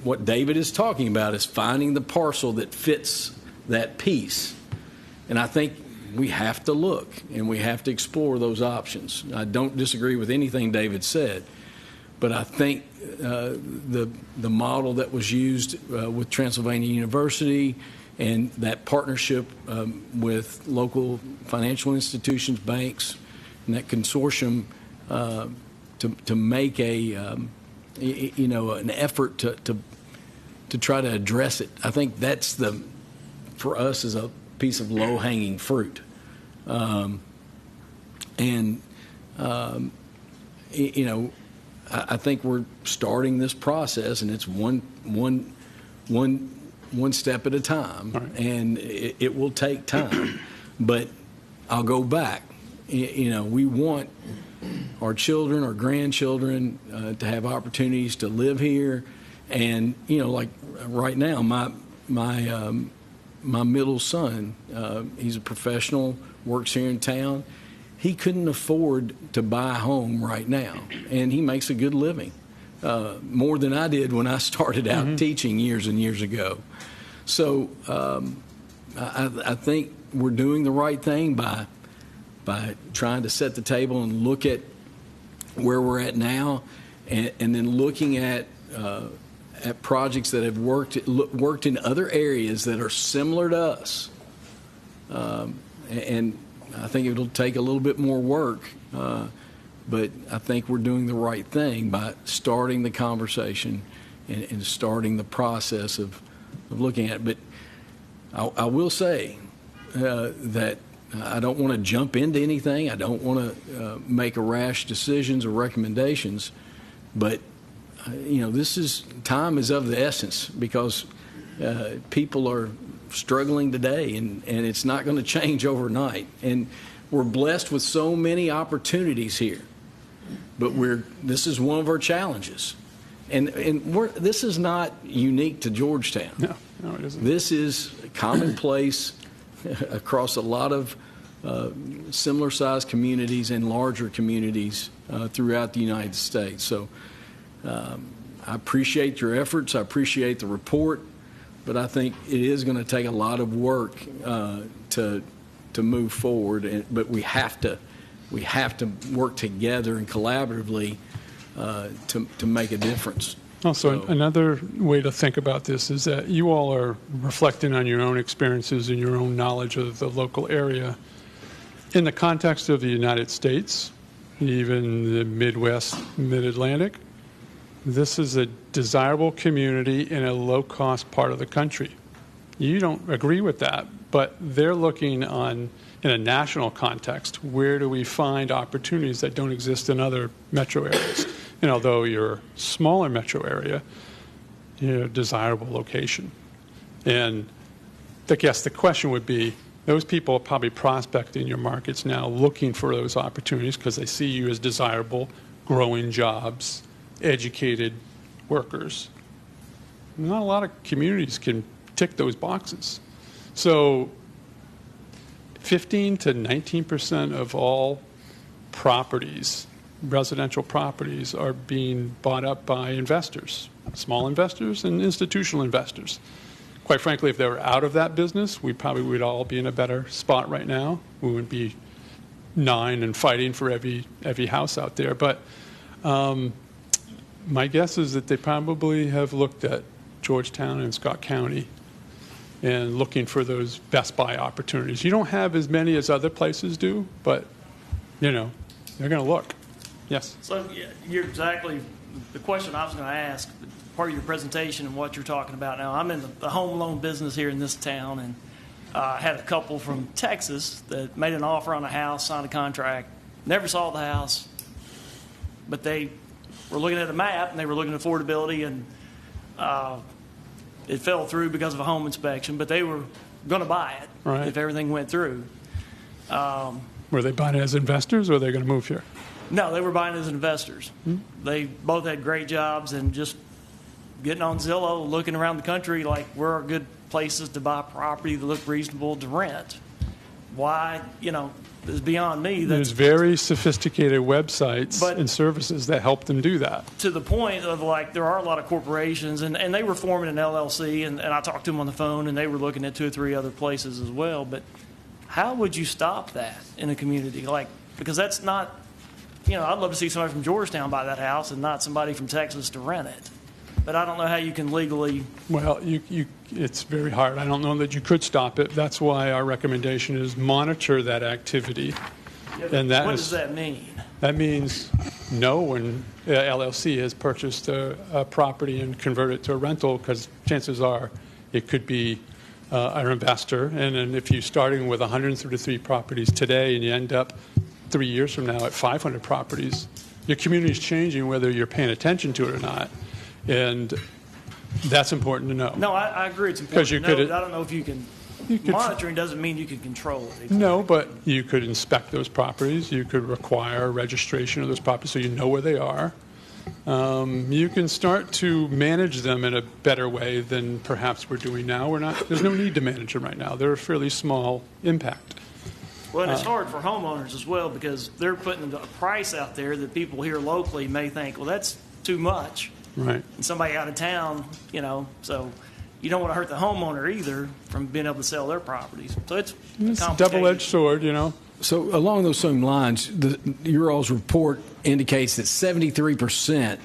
what David is talking about is finding the parcel that fits that piece. And I think we have to look and we have to explore those options. I don't disagree with anything David said, but I think the model that was used with Transylvania University and that partnership with local financial institutions, banks, and that consortium to make an effort to try to address it. I think that's for us is a piece of low-hanging fruit. I think we're starting this process, and it's one step at a time, right. And it will take time. But I'll go back. We want our children, our grandchildren, to have opportunities to live here, and like right now, my middle son, he's a professional, works here in town. He couldn't afford to buy a home right now, and he makes a good living, more than I did when I started out teaching years and years ago. So I think we're doing the right thing by trying to set the table and look at where we're at now, and then looking at projects that have worked in other areas that are similar to us. And I think it'll take a little bit more work, but I think we're doing the right thing by starting the conversation and starting the process of looking at it. But I will say that I don't want to jump into anything. I don't want to make rash decisions or recommendations, but time is of the essence, because people are struggling today, and it's not going to change overnight. And we're blessed with so many opportunities here, but this is one of our challenges. And this is not unique to Georgetown. No, it isn't. This is commonplace across a lot of similar-sized communities and larger communities throughout the United States. So I appreciate your efforts. I appreciate the report. But I think it is going to take a lot of work to move forward. But we have to work together and collaboratively to make a difference. Also, another way to think about this is that you all are reflecting on your own experiences and your own knowledge of the local area in the context of the United States, even the Midwest, Mid-Atlantic. This is a desirable community in a low-cost part of the country. You don't agree with that, but they're looking in a national context, where do we find opportunities that don't exist in other metro areas? And although you're a smaller metro area, desirable location. And I guess the question would be, those people are probably prospecting your markets now, looking for those opportunities because they see you as desirable, growing jobs, educated workers. Not a lot of communities can tick those boxes. So 15 to 19% of all properties, residential properties, are being bought up by investors, small investors and institutional investors. Quite frankly, if they were out of that business, we probably would all be in a better spot right now. We wouldn't be gnawing and fighting for every house out there. But my guess is that they probably have looked at Georgetown and Scott County and looking for those best buy opportunities. You don't have as many as other places do, but they're going to look. Yes. So you're exactly the question I was going to ask. Part of your presentation and what you're talking about now. I'm in the home loan business here in this town, and I had a couple from Texas that made an offer on a house, signed a contract, never saw the house, but they were looking at a map and they were looking at affordability, and it fell through because of a home inspection, but they were going to buy it if everything went through. Were they buying it as investors, or are they going to move here? No, they were buying as investors. They both had great jobs and just getting on Zillow, looking around the country like where are good places to buy property that look reasonable to rent. Why, is beyond me. There's very sophisticated websites and services that help them do that. To the point of there are a lot of corporations, and they were forming an LLC, and I talked to them on the phone, and they were looking at 2 or 3 other places as well. But how would you stop that in a community? Like, because that's not, I'd love to see somebody from Georgetown buy that house and not somebody from Texas to rent it. But I don't know how you can legally. Well, it's very hard. I don't know that you could stop it. That's why our recommendation is monitor that activity. And that what is, does that mean? That means know when LLC has purchased a property and converted it to a rental, because chances are it could be an investor. And then if you're starting with 133 properties today and you end up 3 years from now at 500 properties, your community is changing whether you're paying attention to it or not. And that's important to know. No, I agree. It's important to know, could, but I don't know if you can. Monitoring doesn't mean you can control it. Exactly. No, but you could inspect those properties. You could require registration of those properties so you know where they are. You can start to manage them in a better way than perhaps we're doing now. There's no need to manage them right now. They're a fairly small impact. Well, and it's hard for homeowners as well because they're putting a price out there that people here locally may think, well, that's too much. Right. And somebody out of town, so you don't want to hurt the homeowner either from being able to sell their properties. So it's a double-edged sword, So along those same lines, your all's report indicates that 73%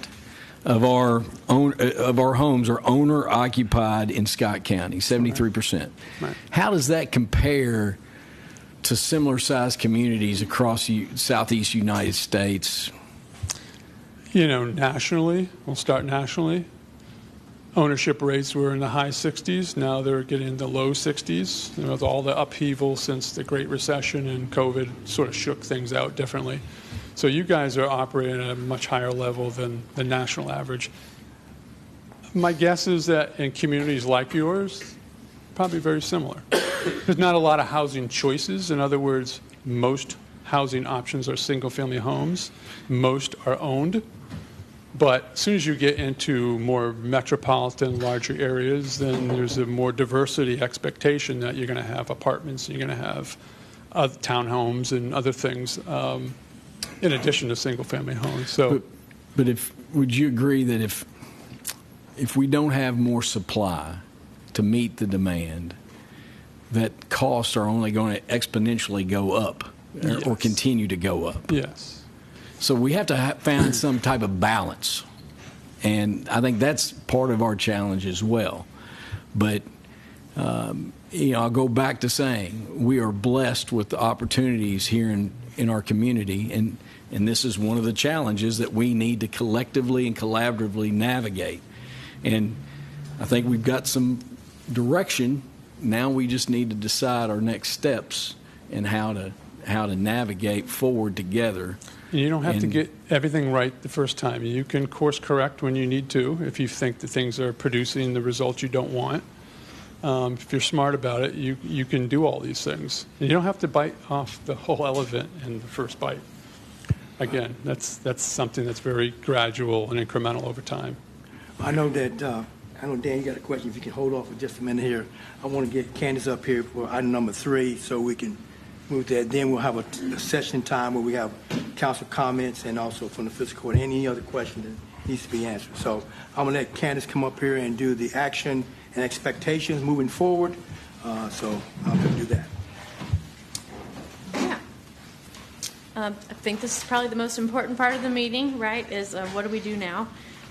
of our homes are owner occupied in Scott County. 73%. Right. How does that compare to similar sized communities across the Southeast United States? Nationally, we'll start nationally. Ownership rates were in the high 60s. Now they're getting in the low 60s. With all the upheaval since the Great Recession and COVID sort of shook things out differently. So you guys are operating at a much higher level than the national average. My guess is that in communities like yours, probably very similar. There's not a lot of housing choices. In other words, most housing options are single-family homes. Most are owned. But as soon as you get into more metropolitan, larger areas, then there's a more diversity expectation that you're going to have apartments, and you're going to have townhomes and other things in addition to single-family homes. So, but would you agree that if we don't have more supply to meet the demand, that costs are only going to exponentially go up or continue to go up? Yes. So we have to find some type of balance, and I think that's part of our challenge as well. But I'll go back to saying we are blessed with the opportunities here in our community, and this is one of the challenges that we need to collectively and collaboratively navigate. And I think we've got some direction. Now we just need to decide our next steps and how to navigate forward together. You don't have to get everything right the first time. You can course correct when you need to if you think that things are producing the results you don't want. If you're smart about it, you can do all these things. And you don't have to bite off the whole elephant in the first bite. Again, that's something that's very gradual and incremental over time. I know that, Dan, you got a question. If you can hold off for just a minute here. I want to get Candace up here for item number 3 so we can move that. Then we'll have a session time where we have council comments and also from the fiscal court, any other question that needs to be answered. So I'm going to let Candace come up here and do the action and expectations moving forward. So I'm going to do that. Yeah. I think this is probably the most important part of the meeting, right, is what do we do now?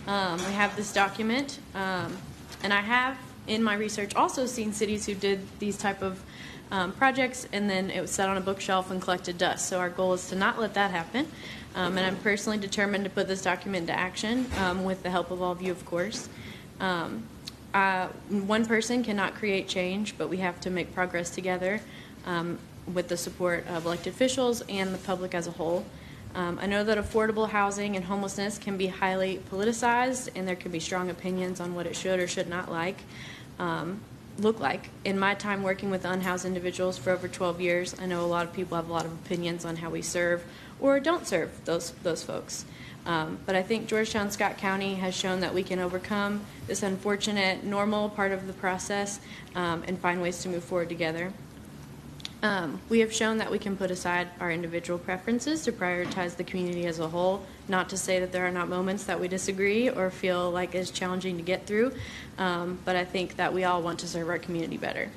We have this document, and I have, in my research, also seen cities who did these type of projects, and then it was set on a bookshelf and collected dust. So our goal is to not let that happen. And I'm personally determined to put this document into action with the help of all of you, of course. One person cannot create change, but we have to make progress together with the support of elected officials and the public as a whole. I know that affordable housing and homelessness can be highly politicized, and there can be strong opinions on what it should or should not look like. In my time working with unhoused individuals for over 12 years, I know a lot of people have a lot of opinions on how we serve or don't serve those folks. But I think Georgetown Scott County has shown that we can overcome this unfortunate normal part of the process and find ways to move forward together. We have shown that we can put aside our individual preferences to prioritize the community as a whole, not to say that there are not moments that we disagree or feel like it's challenging to get through, but I think that we all want to serve our community better.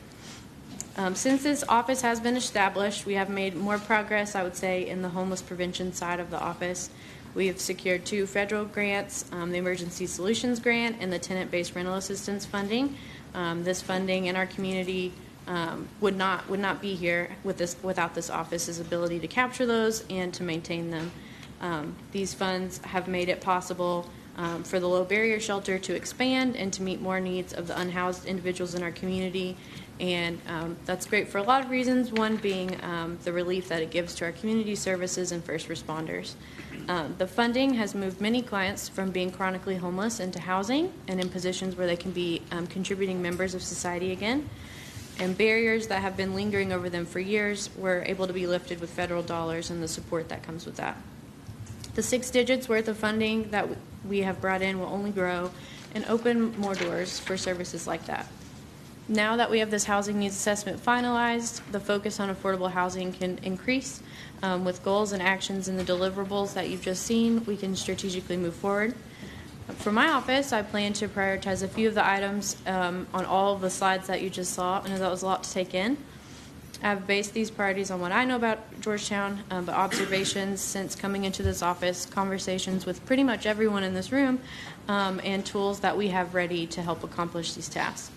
Since this office has been established, we have made more progress, I would say, in the homeless prevention side of the office. We have secured 2 federal grants, the Emergency Solutions Grant and the Tenant-Based Rental Assistance funding. This funding in our community would not be here without this office's ability to capture those and to maintain them. These funds have made it possible for the Low Barrier Shelter to expand and to meet more needs of the unhoused individuals in our community. And that's great for a lot of reasons, one being the relief that it gives to our community services and first responders. The funding has moved many clients from being chronically homeless into housing and in positions where they can be contributing members of society again. And barriers that have been lingering over them for years were able to be lifted with federal dollars and the support that comes with that. The 6 digits worth of funding that we have brought in will only grow and open more doors for services like that. Now that we have this housing needs assessment finalized, the focus on affordable housing can increase. With goals and actions and the deliverables that you've just seen, we can strategically move forward. For my office, I plan to prioritize a few of the items on all of the slides that you just saw. I know that was a lot to take in. I've based these priorities on what I know about Georgetown, but observations since coming into this office, conversations with pretty much everyone in this room, and tools that we have ready to help accomplish these tasks.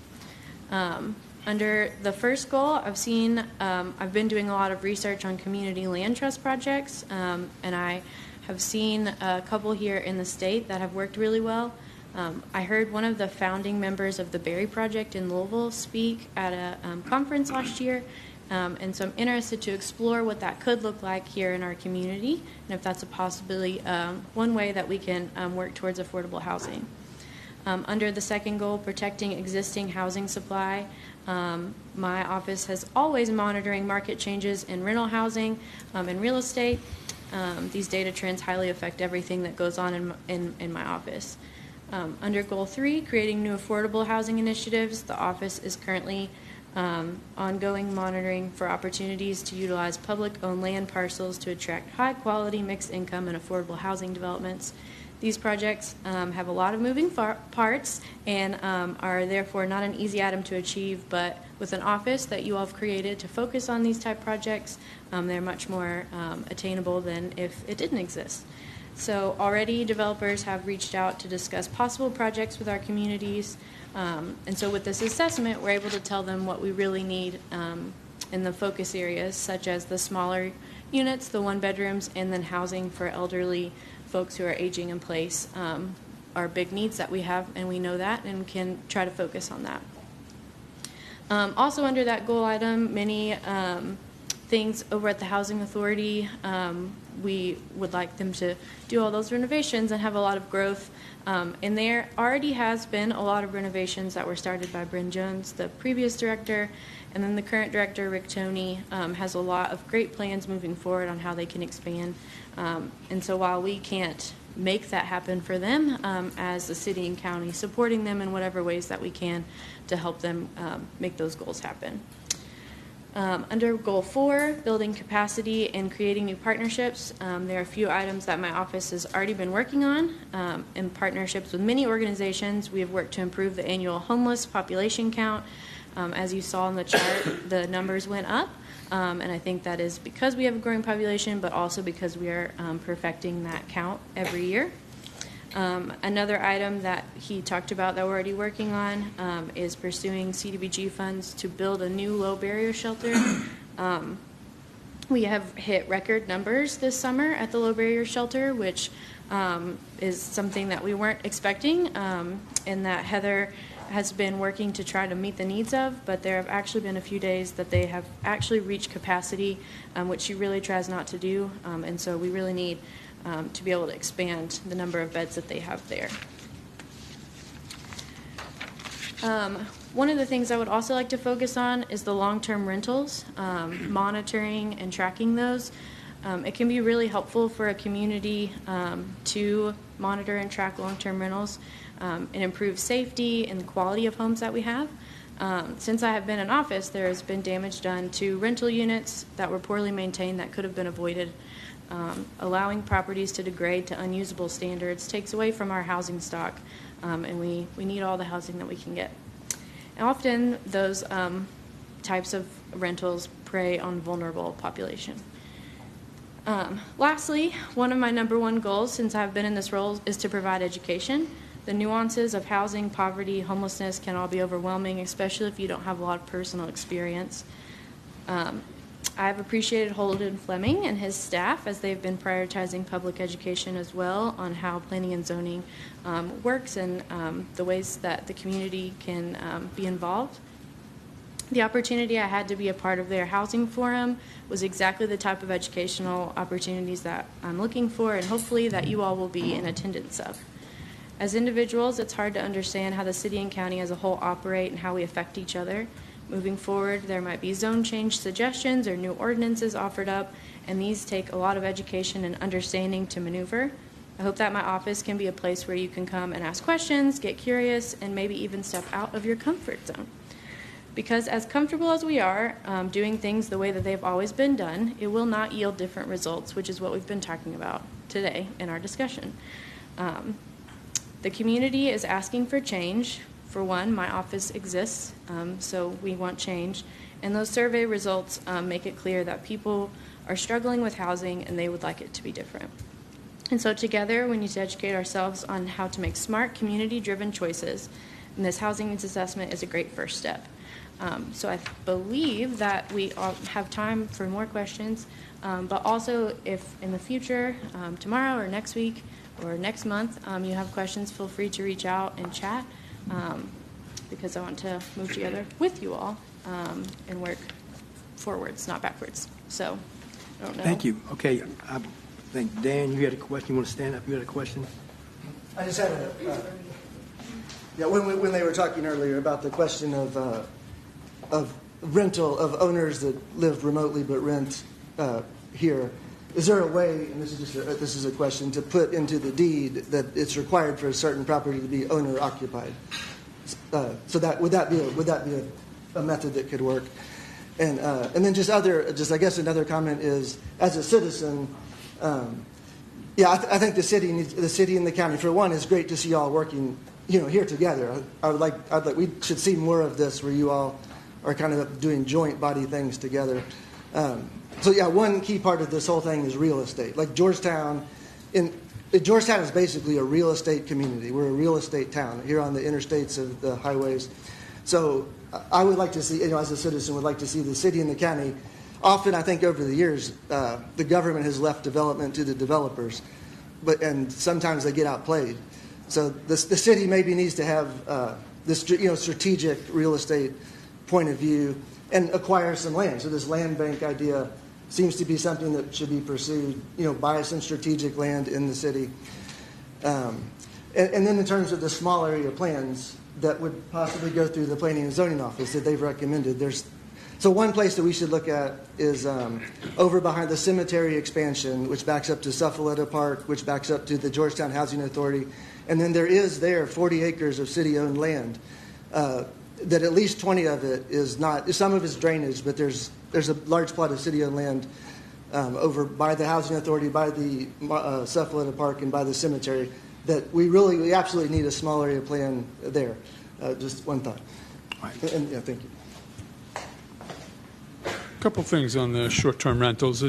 Under the first goal, I've been doing a lot of research on community land trust projects, and I have seen a couple here in the state that have worked really well. I heard one of the founding members of the Berry Project in Louisville speak at a conference last year, and so I'm interested to explore what that could look like here in our community, and if that's a possibility, one way that we can work towards affordable housing. Under the second goal, protecting existing housing supply, my office has always monitoring market changes in rental housing and real estate. These data trends highly affect everything that goes on in my office. Under Goal 3, creating new affordable housing initiatives, the office is currently ongoing monitoring for opportunities to utilize public-owned land parcels to attract high-quality mixed income and affordable housing developments. These projects have a lot of moving parts and are therefore not an easy item to achieve, but with an office that you all have created to focus on these type projects, they're much more attainable than if it didn't exist. So already developers have reached out to discuss possible projects with our communities, and so with this assessment, we're able to tell them what we really need in the focus areas, such as the smaller units, the 1-bedrooms, and then housing for elderly folks who are aging in place are big needs that we have, and we know that and can try to focus on that. Also under that goal item, many things over at the Housing Authority, we would like them to do all those renovations and have a lot of growth. And there already has been a lot of renovations that were started by Bryn Jones, the previous director, and then the current director, Rick Toney, has a lot of great plans moving forward on how they can expand. And so while we can't make that happen for them, as the city and county, supporting them in whatever ways that we can to help them make those goals happen. Under Goal 4, building capacity and creating new partnerships, there are a few items that my office has already been working on. In partnerships with many organizations, we have worked to improve the annual homeless population count. As you saw in the chart, the numbers went up, and I think that is because we have a growing population, but also because we are perfecting that count every year. Another item that he talked about that we're already working on is pursuing CDBG funds to build a new low barrier shelter. We have hit record numbers this summer at the low barrier shelter, which is something that we weren't expecting, and that Heather has been working to try to meet the needs of, but there have actually been a few days that they have actually reached capacity, which she really tries not to do, and so we really need to be able to expand the number of beds that they have there. One of the things I would also like to focus on is the long-term rentals, monitoring and tracking those. It can be really helpful for a community to monitor and track long-term rentals and improve safety and the quality of homes that we have. Since I have been in office, there has been damage done to rental units that were poorly maintained that could have been avoided. Allowing properties to degrade to unusable standards takes away from our housing stock, and we need all the housing that we can get. And often those types of rentals prey on vulnerable population. Lastly, one of my number one goals since I've been in this role is to provide education. The nuances of housing, poverty, homelessness can all be overwhelming, especially if you don't have a lot of personal experience. I've appreciated Holden Fleming and his staff as they've been prioritizing public education as well on how planning and zoning works and the ways that the community can be involved. The opportunity I had to be a part of their housing forum was exactly the type of educational opportunities that I'm looking for and hopefully that you all will be in attendance of. As individuals, it's hard to understand how the city and county as a whole operate and how we affect each other. Moving forward, there might be zone change suggestions or new ordinances offered up, and these take a lot of education and understanding to maneuver. I hope that my office can be a place where you can come and ask questions, get curious, and maybe even step out of your comfort zone. Because as comfortable as we are doing things the way that they've always been done, it will not yield different results, which is what we've been talking about today in our discussion. The community is asking for change. For one, my office exists, so we want change. And those survey results make it clear that people are struggling with housing and they would like it to be different. And so together, we need to educate ourselves on how to make smart, community-driven choices. And this housing needs assessment is a great first step. So I believe that we all have time for more questions, but also if in the future, tomorrow or next week or next month, you have questions, feel free to reach out and chat because I want to move together with you all and work forwards, not backwards. So I don't know. Thank you. Okay, I think, Dan, you had a question. You want to stand up? You had a question? I just had when they were talking earlier about the question of rental, of owners that live remotely but rent here, is there a way, and this is a question, to put into the deed that it's required for a certain property to be owner occupied? So that would that be a method that could work? And then I guess another comment is, as a citizen, I think the city and the county, for one, is great to see y'all working, here together. We should see more of this where you all are kind of doing joint body things together. One key part of this whole thing is real estate. Like Georgetown is basically a real estate community. We're a real estate town here on the interstates of the highways. So I would like to see, as a citizen, would like to see the city and the county. Often, I think over the years, the government has left development to the developers, and sometimes they get outplayed. So the city maybe needs to have this, strategic real estate point of view and acquire some land. So this land bank idea seems to be something that should be pursued, buy some strategic land in the city. And then in terms of the small area plans that would possibly go through the Planning and Zoning Office that they've recommended, so one place that we should look at is over behind the cemetery expansion, which backs up to Suffaletta Park, which backs up to the Georgetown Housing Authority. And then there is 40 acres of city-owned land that at least 20 of it is not, some of it's drainage, but there's a large plot of city-owned land over by the Housing Authority, by the Suffaletta Park, and by the cemetery that we absolutely need a small area plan there. Just one thought. All right. And thank you. A couple things on the short-term rentals.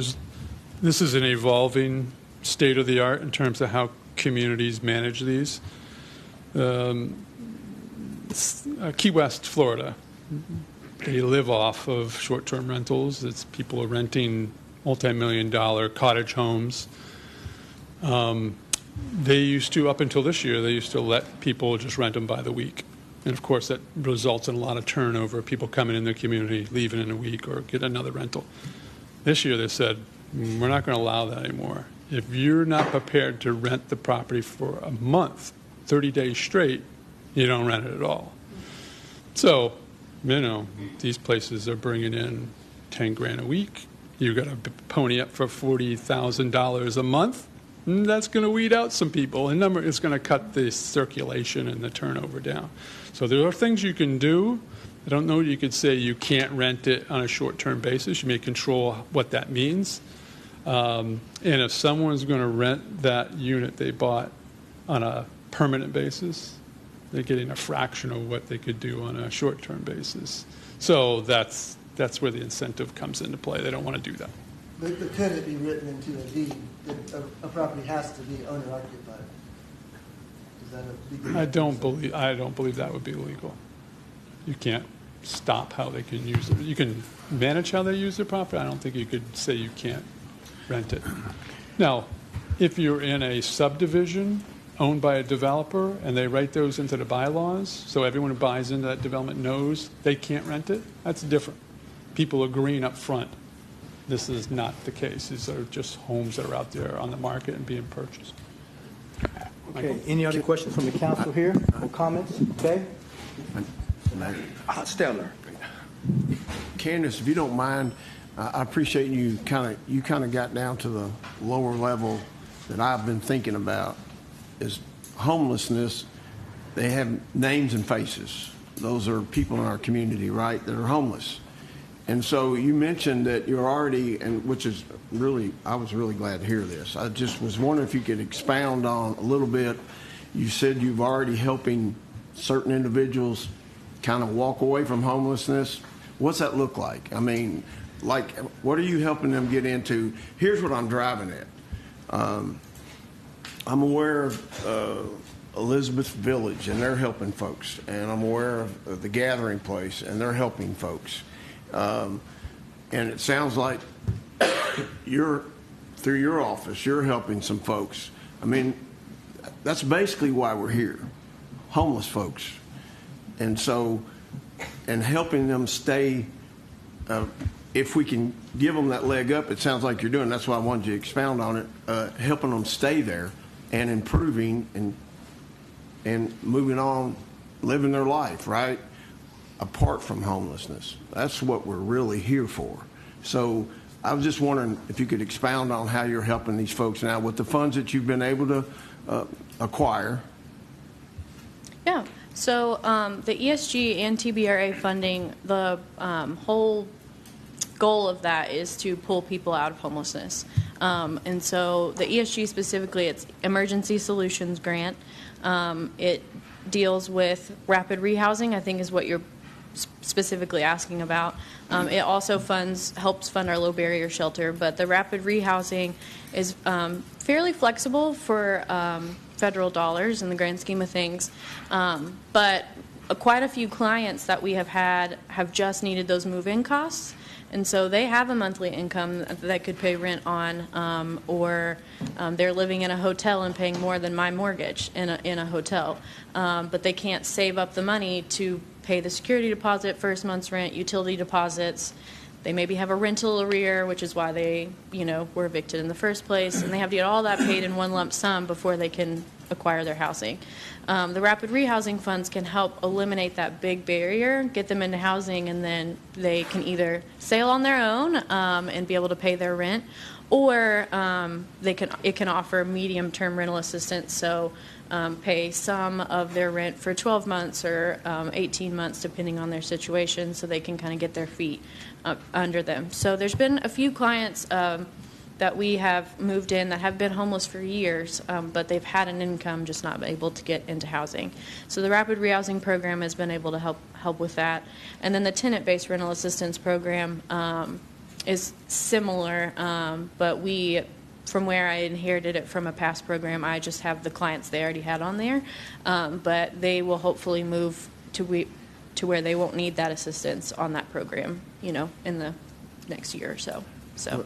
This is an evolving state-of-the-art in terms of how communities manage these. Key West, Florida, they live off of short-term rentals. It's people are renting multi-million-dollar cottage homes. They used to, up until this year, they used to let people just rent them by the week. And, of course, that results in a lot of turnover, people coming in the community, leaving in a week, or get another rental. This year they said, we're not going to allow that anymore. If you're not prepared to rent the property for a month, 30 days straight, you don't rent it at all. So, these places are bringing in 10 grand a week. You got to pony up for $40,000 a month. That's going to weed out some people. And it's going to cut the circulation and the turnover down. So there are things you can do. I don't know, you could say you can't rent it on a short-term basis. You may control what that means. And if someone's going to rent that unit they bought on a permanent basis, they're getting a fraction of what they could do on a short-term basis. So that's that's where the incentive comes into play. They don't want to do that. But could it be written into a deed that a property has to be owner occupied? Is that a legal? I don't believe that would be legal. You can't stop how they can use it. You can manage how they use their property. I don't think you could say you can't rent it. Now, if you're in a subdivision owned by a developer and they write those into the bylaws, so everyone who buys into that development knows they can't rent it, that's different. People agreeing up front. This is not the case. These are just homes that are out there on the market and being purchased. Okay, any other questions from the council here or comments? Okay. Stellar. Candace, if you don't mind, I appreciate you kind of got down to the lower level that I've been thinking about is homelessness. They have names and faces. Those are people in our community, right, that are homeless. And so you mentioned that you're already, and which is really, I was really glad to hear this. I just was wondering if you could expound on a little bit. You said you've already helping certain individuals kind of walk away from homelessness. What's that look like? I mean, like, what are you helping them get into? Here's what I'm driving at. I'm aware of Elizabeth Village, and they're helping folks. And I'm aware of the Gathering Place, and they're helping folks. And it sounds like through your office, you're helping some folks. I mean, that's basically why we're here, homeless folks. And so, and helping them stay, if we can give them that leg up, it sounds like you're doing. That's why I wanted you to expound on it, helping them stay there and improving and moving on, living their life, right? Apart from homelessness. That's what we're really here for. So I was just wondering if you could expound on how you're helping these folks now with the funds that you've been able to acquire. Yeah. So the ESG and TBRA funding, the whole goal of that is to pull people out of homelessness. And so the ESG specifically, it's Emergency Solutions Grant. It deals with rapid rehousing, I think is what you're specifically asking about. It also helps fund our low barrier shelter, but the rapid rehousing is fairly flexible for federal dollars in the grand scheme of things. But quite a few clients that we have had have just needed those move-in costs. And so they have a monthly income that could pay rent on, or they're living in a hotel and paying more than my mortgage in a hotel. But they can't save up the money to pay the security deposit, first month's rent, utility deposits. They maybe have a rental arrear, which is why they, were evicted in the first place, and they have to get all that paid in one lump sum before they can acquire their housing. The rapid rehousing funds can help eliminate that big barrier, get them into housing, and then they can either sail on their own and be able to pay their rent, or it can offer medium-term rental assistance, so pay some of their rent for 12 months or 18 months, depending on their situation, so they can kind of get their feet under them. So there's been a few clients that we have moved in that have been homeless for years, but they've had an income, just not been able to get into housing. So the Rapid Rehousing Program has been able to help with that. And then the Tenant-Based Rental Assistance Program is similar, but from where I inherited it from a past program, I just have the clients they already had on there. But they will hopefully move to where they won't need that assistance on that program, in the next year or so. So.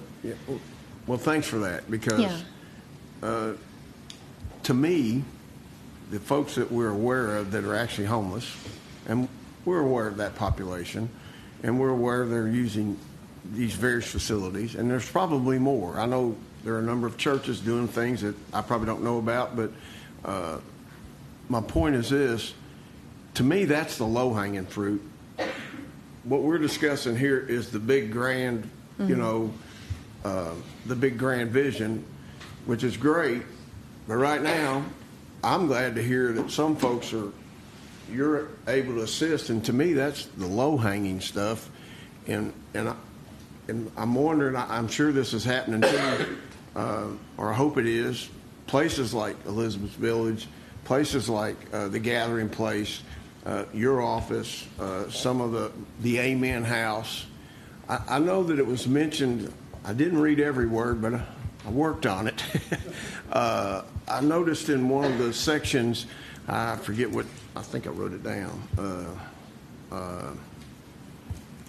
Well, thanks for that, because to me, the folks that we're aware of that are actually homeless, and we're aware of that population, and we're aware they're using these various facilities, and there's probably more. I know there are a number of churches doing things that I probably don't know about, but my point is this. To me, that's the low-hanging fruit. What we're discussing here is the big grand, the big grand vision, which is great. But right now, I'm glad to hear that some folks you're able to assist. And to me, that's the low-hanging stuff. And I'm wondering, I'm sure this is happening too, or I hope it is, places like Elizabeth Village, places like the Gathering Place, your office, some of the Amen House, I know that it was mentioned, I didn't read every word, but I worked on it. I noticed in one of the sections, I forget what, I think I wrote it down.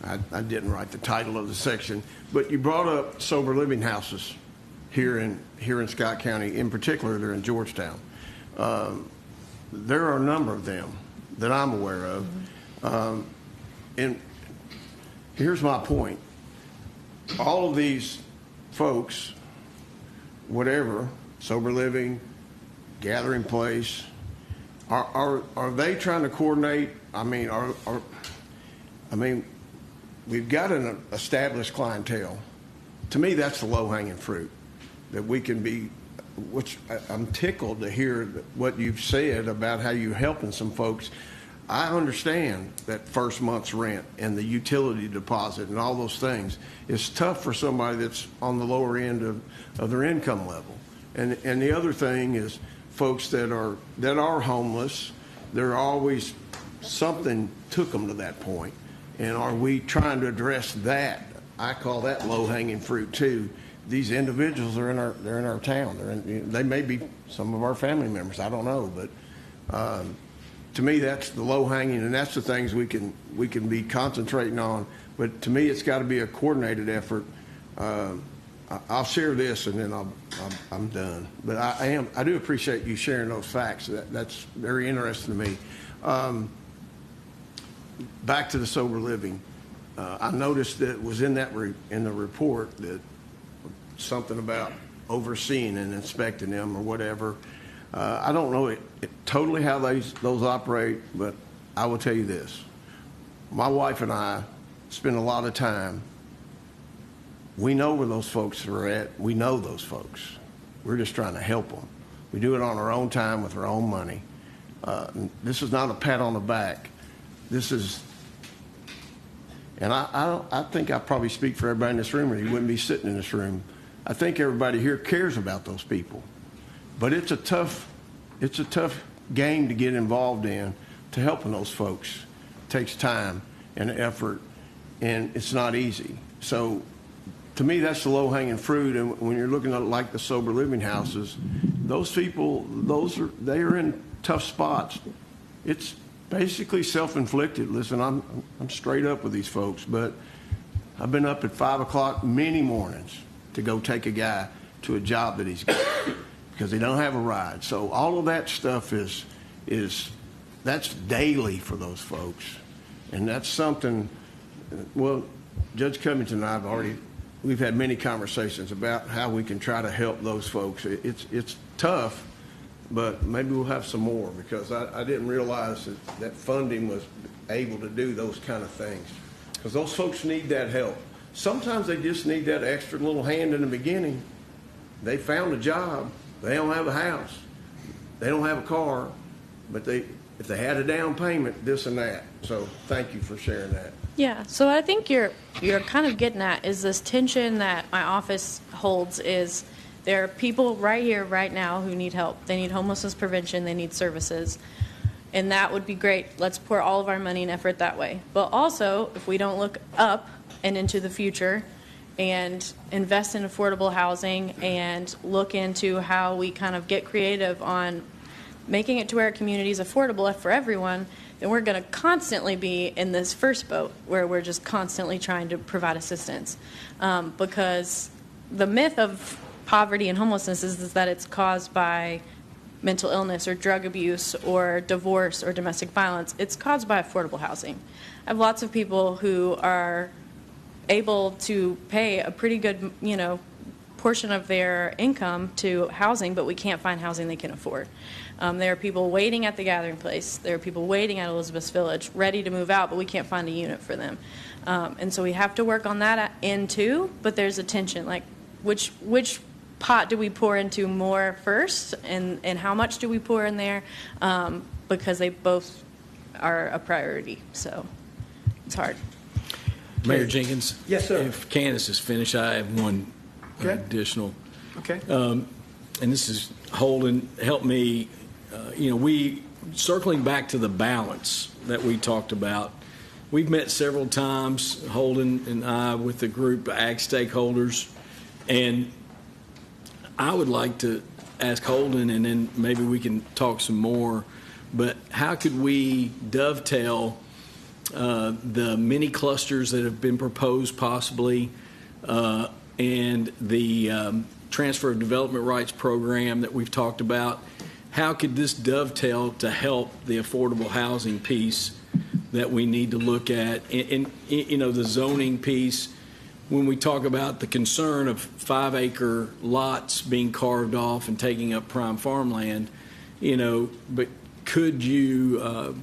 I didn't write the title of the section, but you brought up sober living houses here in Scott County. In particular, they're in Georgetown. There are a number of them that I'm aware of. And here's my point. All of these folks, whatever, sober living, gathering place, are they trying to coordinate? I mean, we've got an established clientele. To me, that's the low-hanging fruit, that we can be, which I'm tickled to hear what you've said about how you're helping some folks. I understand that first month's rent and the utility deposit and all those things is tough for somebody that's on the lower end of their income level. And the other thing is folks that are homeless, they're always, something took them to that point. And are we trying to address that? I call that low-hanging fruit too. These individuals are they're in our town. They may be some of our family members. I don't know, but to me, that's the low-hanging, and that's the things we can be concentrating on. But to me, it's got to be a coordinated effort. I'll share this, and then I'm done. But I do appreciate you sharing those facts. That's very interesting to me. Back to the sober living. I noticed that it was in the report that something about overseeing and inspecting them or whatever. I don't know totally how those operate, but I will tell you this. My wife and I spend a lot of time. We know where those folks are at. We know those folks. We're just trying to help them. We do it on our own time with our own money. This is not a pat on the back. This is, and I think I probably speak for everybody in this room, or you wouldn't be sitting in this room. I think everybody here cares about those people. But it's a tough game to get involved in to helping those folks. It takes time and effort, and it's not easy. So to me, that's the low-hanging fruit. And when you're looking at like the sober living houses, those people, they are in tough spots. It's basically self-inflicted. Listen, I'm straight up with these folks, but I've been up at 5 o'clock many mornings to go take a guy to a job that he's got because they don't have a ride. So all of that stuff that's daily for those folks. And that's something, well, Judge Covington and I we've had many conversations about how we can try to help those folks. It's tough, but maybe we'll have some more, because I didn't realize that funding was able to do those kind of things, because those folks need that help. Sometimes they just need that extra little hand in the beginning. They found a job. They don't have a house. They don't have a car, but if they had a down payment, this and that. So thank you for sharing that. Yeah, so I think you're kind of getting at is this tension that my office holds is there are people right here, right now who need help. They need homelessness prevention. They need services. And that would be great. Let's pour all of our money and effort that way. But also, if we don't look up and into the future and invest in affordable housing and look into how we kind of get creative on making it to where our community is affordable for everyone, then we're going to constantly be in this first boat where we're just constantly trying to provide assistance. Because the myth of poverty and homelessness is that it's caused by mental illness or drug abuse or divorce or domestic violence. It's caused by affordable housing. I have lots of people who are able to pay a pretty good, portion of their income to housing, but we can't find housing they can afford. There are people waiting at the gathering place. There are people waiting at Elizabeth's Village, ready to move out, but we can't find a unit for them. And so we have to work on that end too, but there's a tension, like which pot do we pour into more first, and how much do we pour in there, because they both are a priority, so it's hard. Mayor Jenkins? Yes, sir. If Candace is finished, I have one additional. Okay. And this is Holden, help me. We circling back to the balance that we talked about we've met several times, Holden and I, with the group of ag stakeholders, and I would like to ask Holden, and then maybe we can talk some more, but how could we dovetail the mini clusters that have been proposed possibly and the transfer of development rights program that we've talked about? How could this dovetail to help the affordable housing piece that we need to look at? And you know, the zoning piece, when we talk about the concern of 5-acre lots being carved off and taking up prime farmland, you know, but could you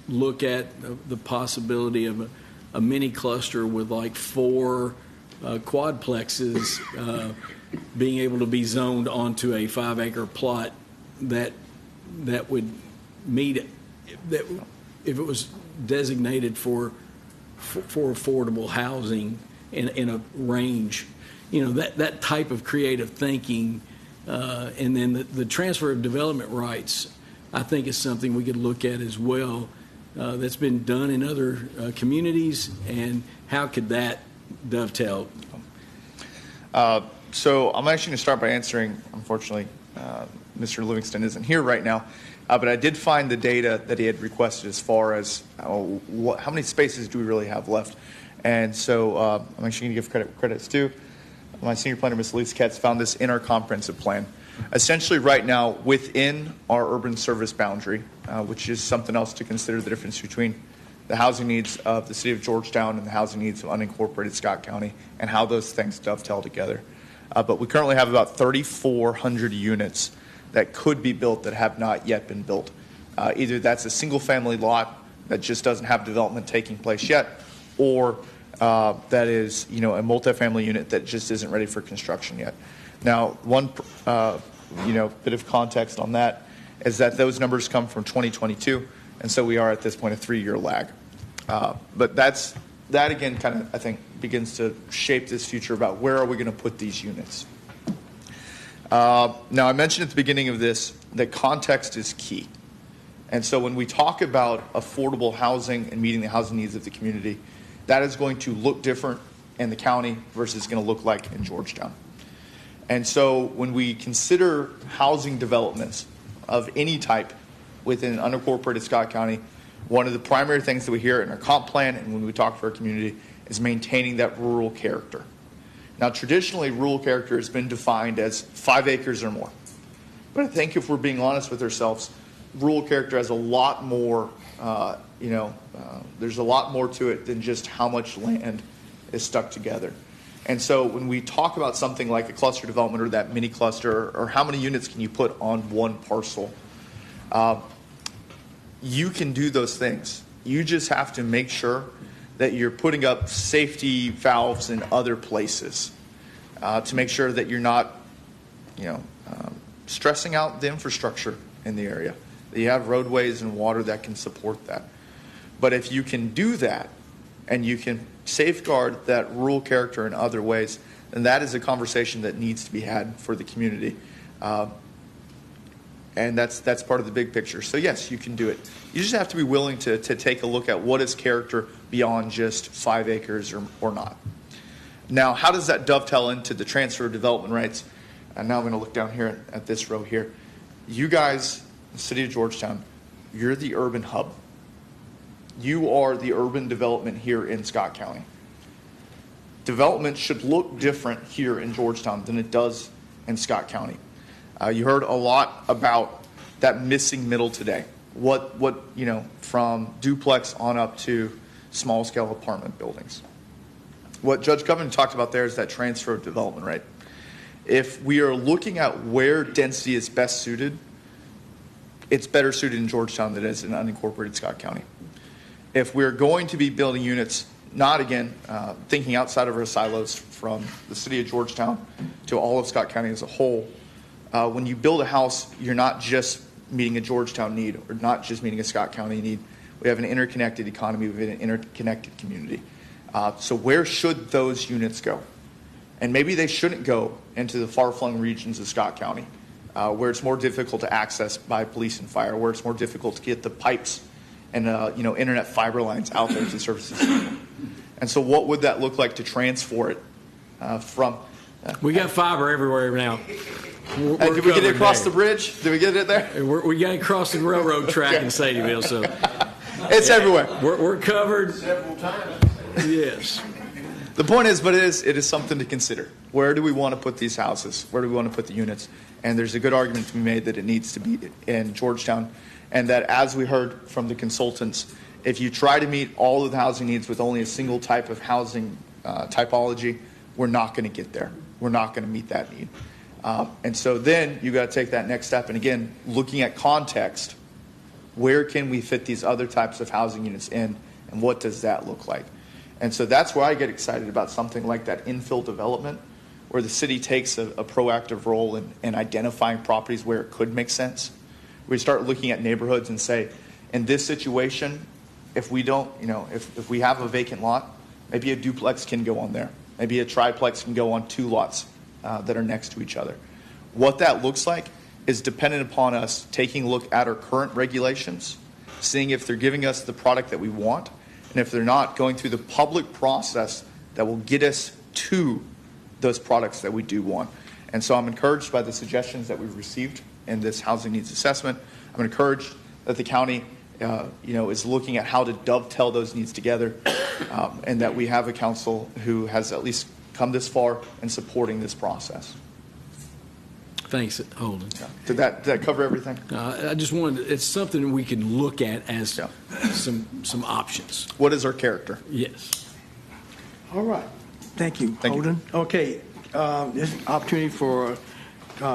look at the possibility of a mini cluster with like 4 quadplexes being able to be zoned onto a 5-acre plot that would meet that if it was designated for affordable housing in a range, you know, that type of creative thinking, and then the transfer of development rights, I think is something we could look at as well. That's been done in other communities, and how could that dovetail? So I'm actually going to start by answering, unfortunately, Mr. Livingston isn't here right now, but I did find the data that he had requested as far as how many spaces do we really have left. And so I'm actually going to give credits to my senior planner, Ms. Elise Katz, found this in our comprehensive plan. Essentially right now, within our urban service boundary, which is something else to consider, the difference between the housing needs of the city of Georgetown and the housing needs of unincorporated Scott County, and how those things dovetail together. But we currently have about 3,400 units that could be built that have not yet been built. Either that's a single-family lot that just doesn't have development taking place yet, or that is, you know, a multifamily unit that just isn't ready for construction yet. Now, one bit of context on that is that those numbers come from 2022, and so we are at this point a 3-year lag. But that again kind of, I think, begins to shape this future about where are we going to put these units. Now, I mentioned at the beginning of this that context is key. And so when we talk about affordable housing and meeting the housing needs of the community, that is going to look different in the county versus going to look like in Georgetown. And so when we consider housing developments of any type within unincorporated Scott County, one of the primary things that we hear in our comp plan and when we talk to our community is maintaining that rural character. Now, traditionally, rural character has been defined as 5 acres or more. But I think if we're being honest with ourselves, rural character has a lot more, there's a lot more to it than just how much land is stuck together. And so when we talk about something like a cluster development or that mini cluster, or how many units can you put on one parcel, you can do those things. You just have to make sure that you're putting up safety valves in other places to make sure that you're not, stressing out the infrastructure in the area. That you have roadways and water that can support that. But if you can do that and you can safeguard that rural character in other ways, then that is a conversation that needs to be had for the community. And that's part of the big picture. So yes, you can do it. You just have to be willing to take a look at what is character beyond just 5 acres or not. Now, how does that dovetail into the transfer of development rights? And now I'm going to look down here at this row here. You guys, the city of Georgetown, you're the urban hub. You are the urban development here in Scott County. Development should look different here in Georgetown than it does in Scott County. You heard a lot about that missing middle today. What from duplex on up to small scale apartment buildings. What Judge Covenant talked about there is that transfer of development right. If we are looking at where density is best suited, it's better suited in Georgetown than it is in unincorporated Scott County. If we're going to be building units, not again thinking outside of our silos from the city of Georgetown to all of Scott County as a whole, when you build a house, you're not just meeting a Georgetown need or not just meeting a Scott County need. We have an interconnected economy, we have an interconnected community. So where should those units go? And maybe they shouldn't go into the far-flung regions of Scott County, where it's more difficult to access by police and fire, where it's more difficult to get the pipes and internet fiber lines out there to service these people. And so what would that look like to transfer it from? We got fiber everywhere now. Did we get it across the bridge? Did we get it there? We got it across the railroad track in Sadieville, so it's everywhere. We're covered Several times. Yes. The point is, but it is something to consider. Where do we want to put these houses? Where do we want to put the units? And there's a good argument to be made that it needs to be in Georgetown, and that, as we heard from the consultants, if you try to meet all of the housing needs with only a single type of housing typology, we're not going to get there. We're not going to meet that need. And so then you got to take that next step. And again, looking at context, where can we fit these other types of housing units in, and what does that look like? And so that's where I get excited about something like that infill development, where the city takes a proactive role in identifying properties where it could make sense. We start looking at neighborhoods and say, in this situation, if we don't, if we have a vacant lot, maybe a duplex can go on there. Maybe a triplex can go on 2 lots that are next to each other. What that looks like is dependent upon us taking a look at our current regulations, seeing if they're giving us the product that we want, and if they're not, going through the public process that will get us to those products that we do want. And so I'm encouraged by the suggestions that we've received in this housing needs assessment. I'm encouraged that the county is looking at how to dovetail those needs together, and that we have a council who has at least come this far in supporting this process. Thanks, Holden. Yeah. Did that cover everything? I just wanted, it's something we can look at as some options. What is our character? Yes. All right. Thank you, Thank you. Holden. Okay, this is an opportunity for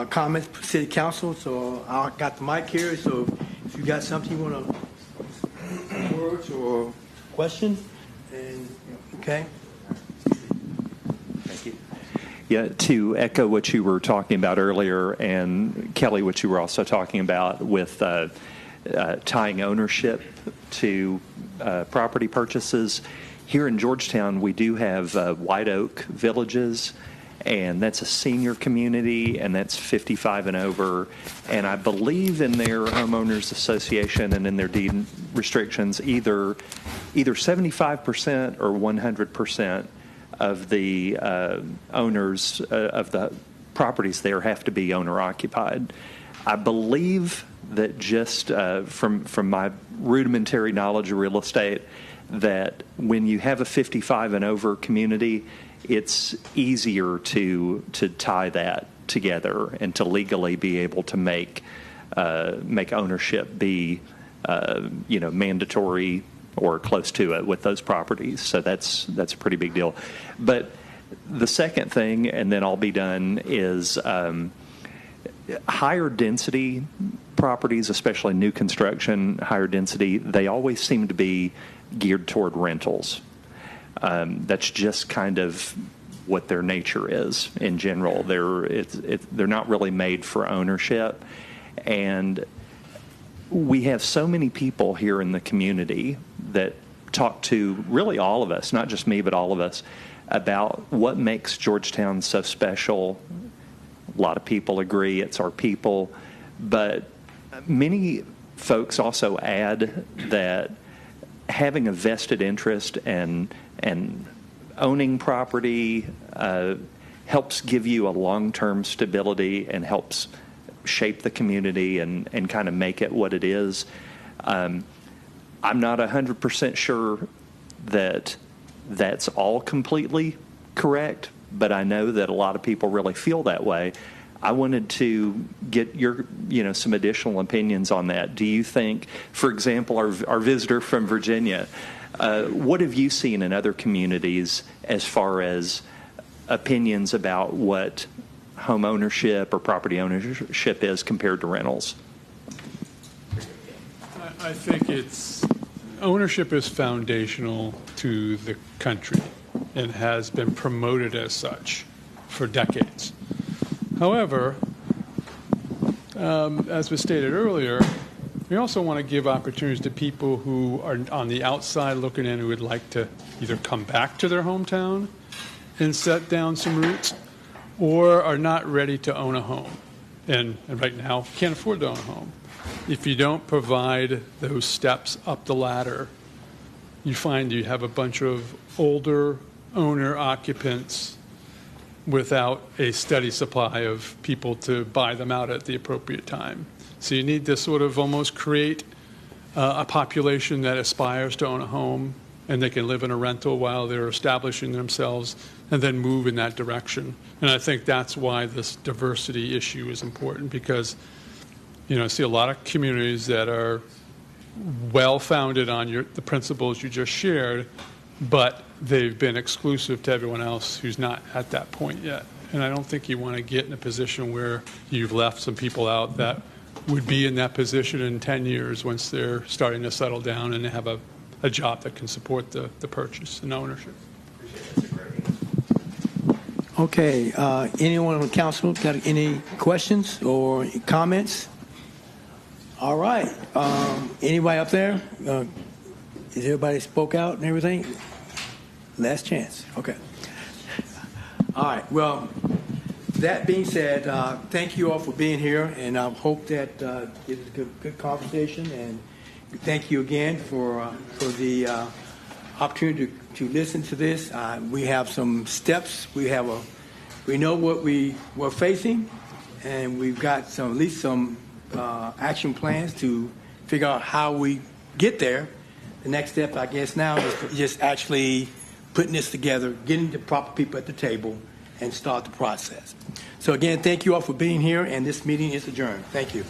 comments, City Council. So I got the mic here. So if you got something you want to words or question, and okay. Thank you. Yeah, to echo what you were talking about earlier, and Kelly, what you were also talking about with tying ownership to property purchases. Here in Georgetown, we do have White Oak Villages, and that's a senior community, and that's 55 and over. And I believe in their homeowners association and in their deed restrictions, either 75% or 100% of the owners of the properties there have to be owner occupied. I believe that just from my rudimentary knowledge of real estate, that when you have a 55 and over community, it's easier to tie that together and to legally be able to make ownership be mandatory or close to it with those properties. So that's a pretty big deal. But the second thing, and then I'll be done, is higher density properties, especially new construction, higher density, they always seem to be geared toward rentals. That's just kind of what their nature is in general. They're not really made for ownership. And we have so many people here in the community that talk to really all of us, not just me, but all of us, about what makes Georgetown so special. A lot of people agree it's our people, but many folks also add that having a vested interest and owning property helps give you a long-term stability and helps shape the community and kind of make it what it is. I'm not 100% sure that that's all completely correct, but I know that a lot of people really feel that way. I wanted to get your, some additional opinions on that. Do you think, for example, our visitor from Virginia, what have you seen in other communities as far as opinions about what home ownership or property ownership is compared to rentals? I think ownership is foundational to the country and has been promoted as such for decades. However, as was stated earlier, we also want to give opportunities to people who are on the outside looking in, who would like to either come back to their hometown and set down some roots, or are not ready to own a home and right now can't afford to own a home. if you don't provide those steps up the ladder, you find you have a bunch of older owner occupants without a steady supply of people to buy them out at the appropriate time. So you need to sort of almost create a population that aspires to own a home, and they can live in a rental while they're establishing themselves, and then move in that direction. And I think that's why this diversity issue is important, because I see a lot of communities that are well-founded on the principles you just shared, but they've been exclusive to everyone else who's not at that point yet. And I don't think you want to get in a position where you've left some people out that would be in that position in 10 years once they're starting to settle down and have a job that can support the purchase and ownership. Okay, anyone on the council got any questions or comments? All right, anybody up there? Is everybody spoke out and everything? Last chance. Okay. All right. Well, that being said, thank you all for being here, and I hope that it was a good conversation. And thank you again for the opportunity to listen to this. We have some steps. We know what we're facing, and we've got at least some action plans to figure out how we get there. The next step, I guess, now is just actually putting this together, getting the proper people at the table, and start the process. So again, thank you all for being here, and this meeting is adjourned. Thank you.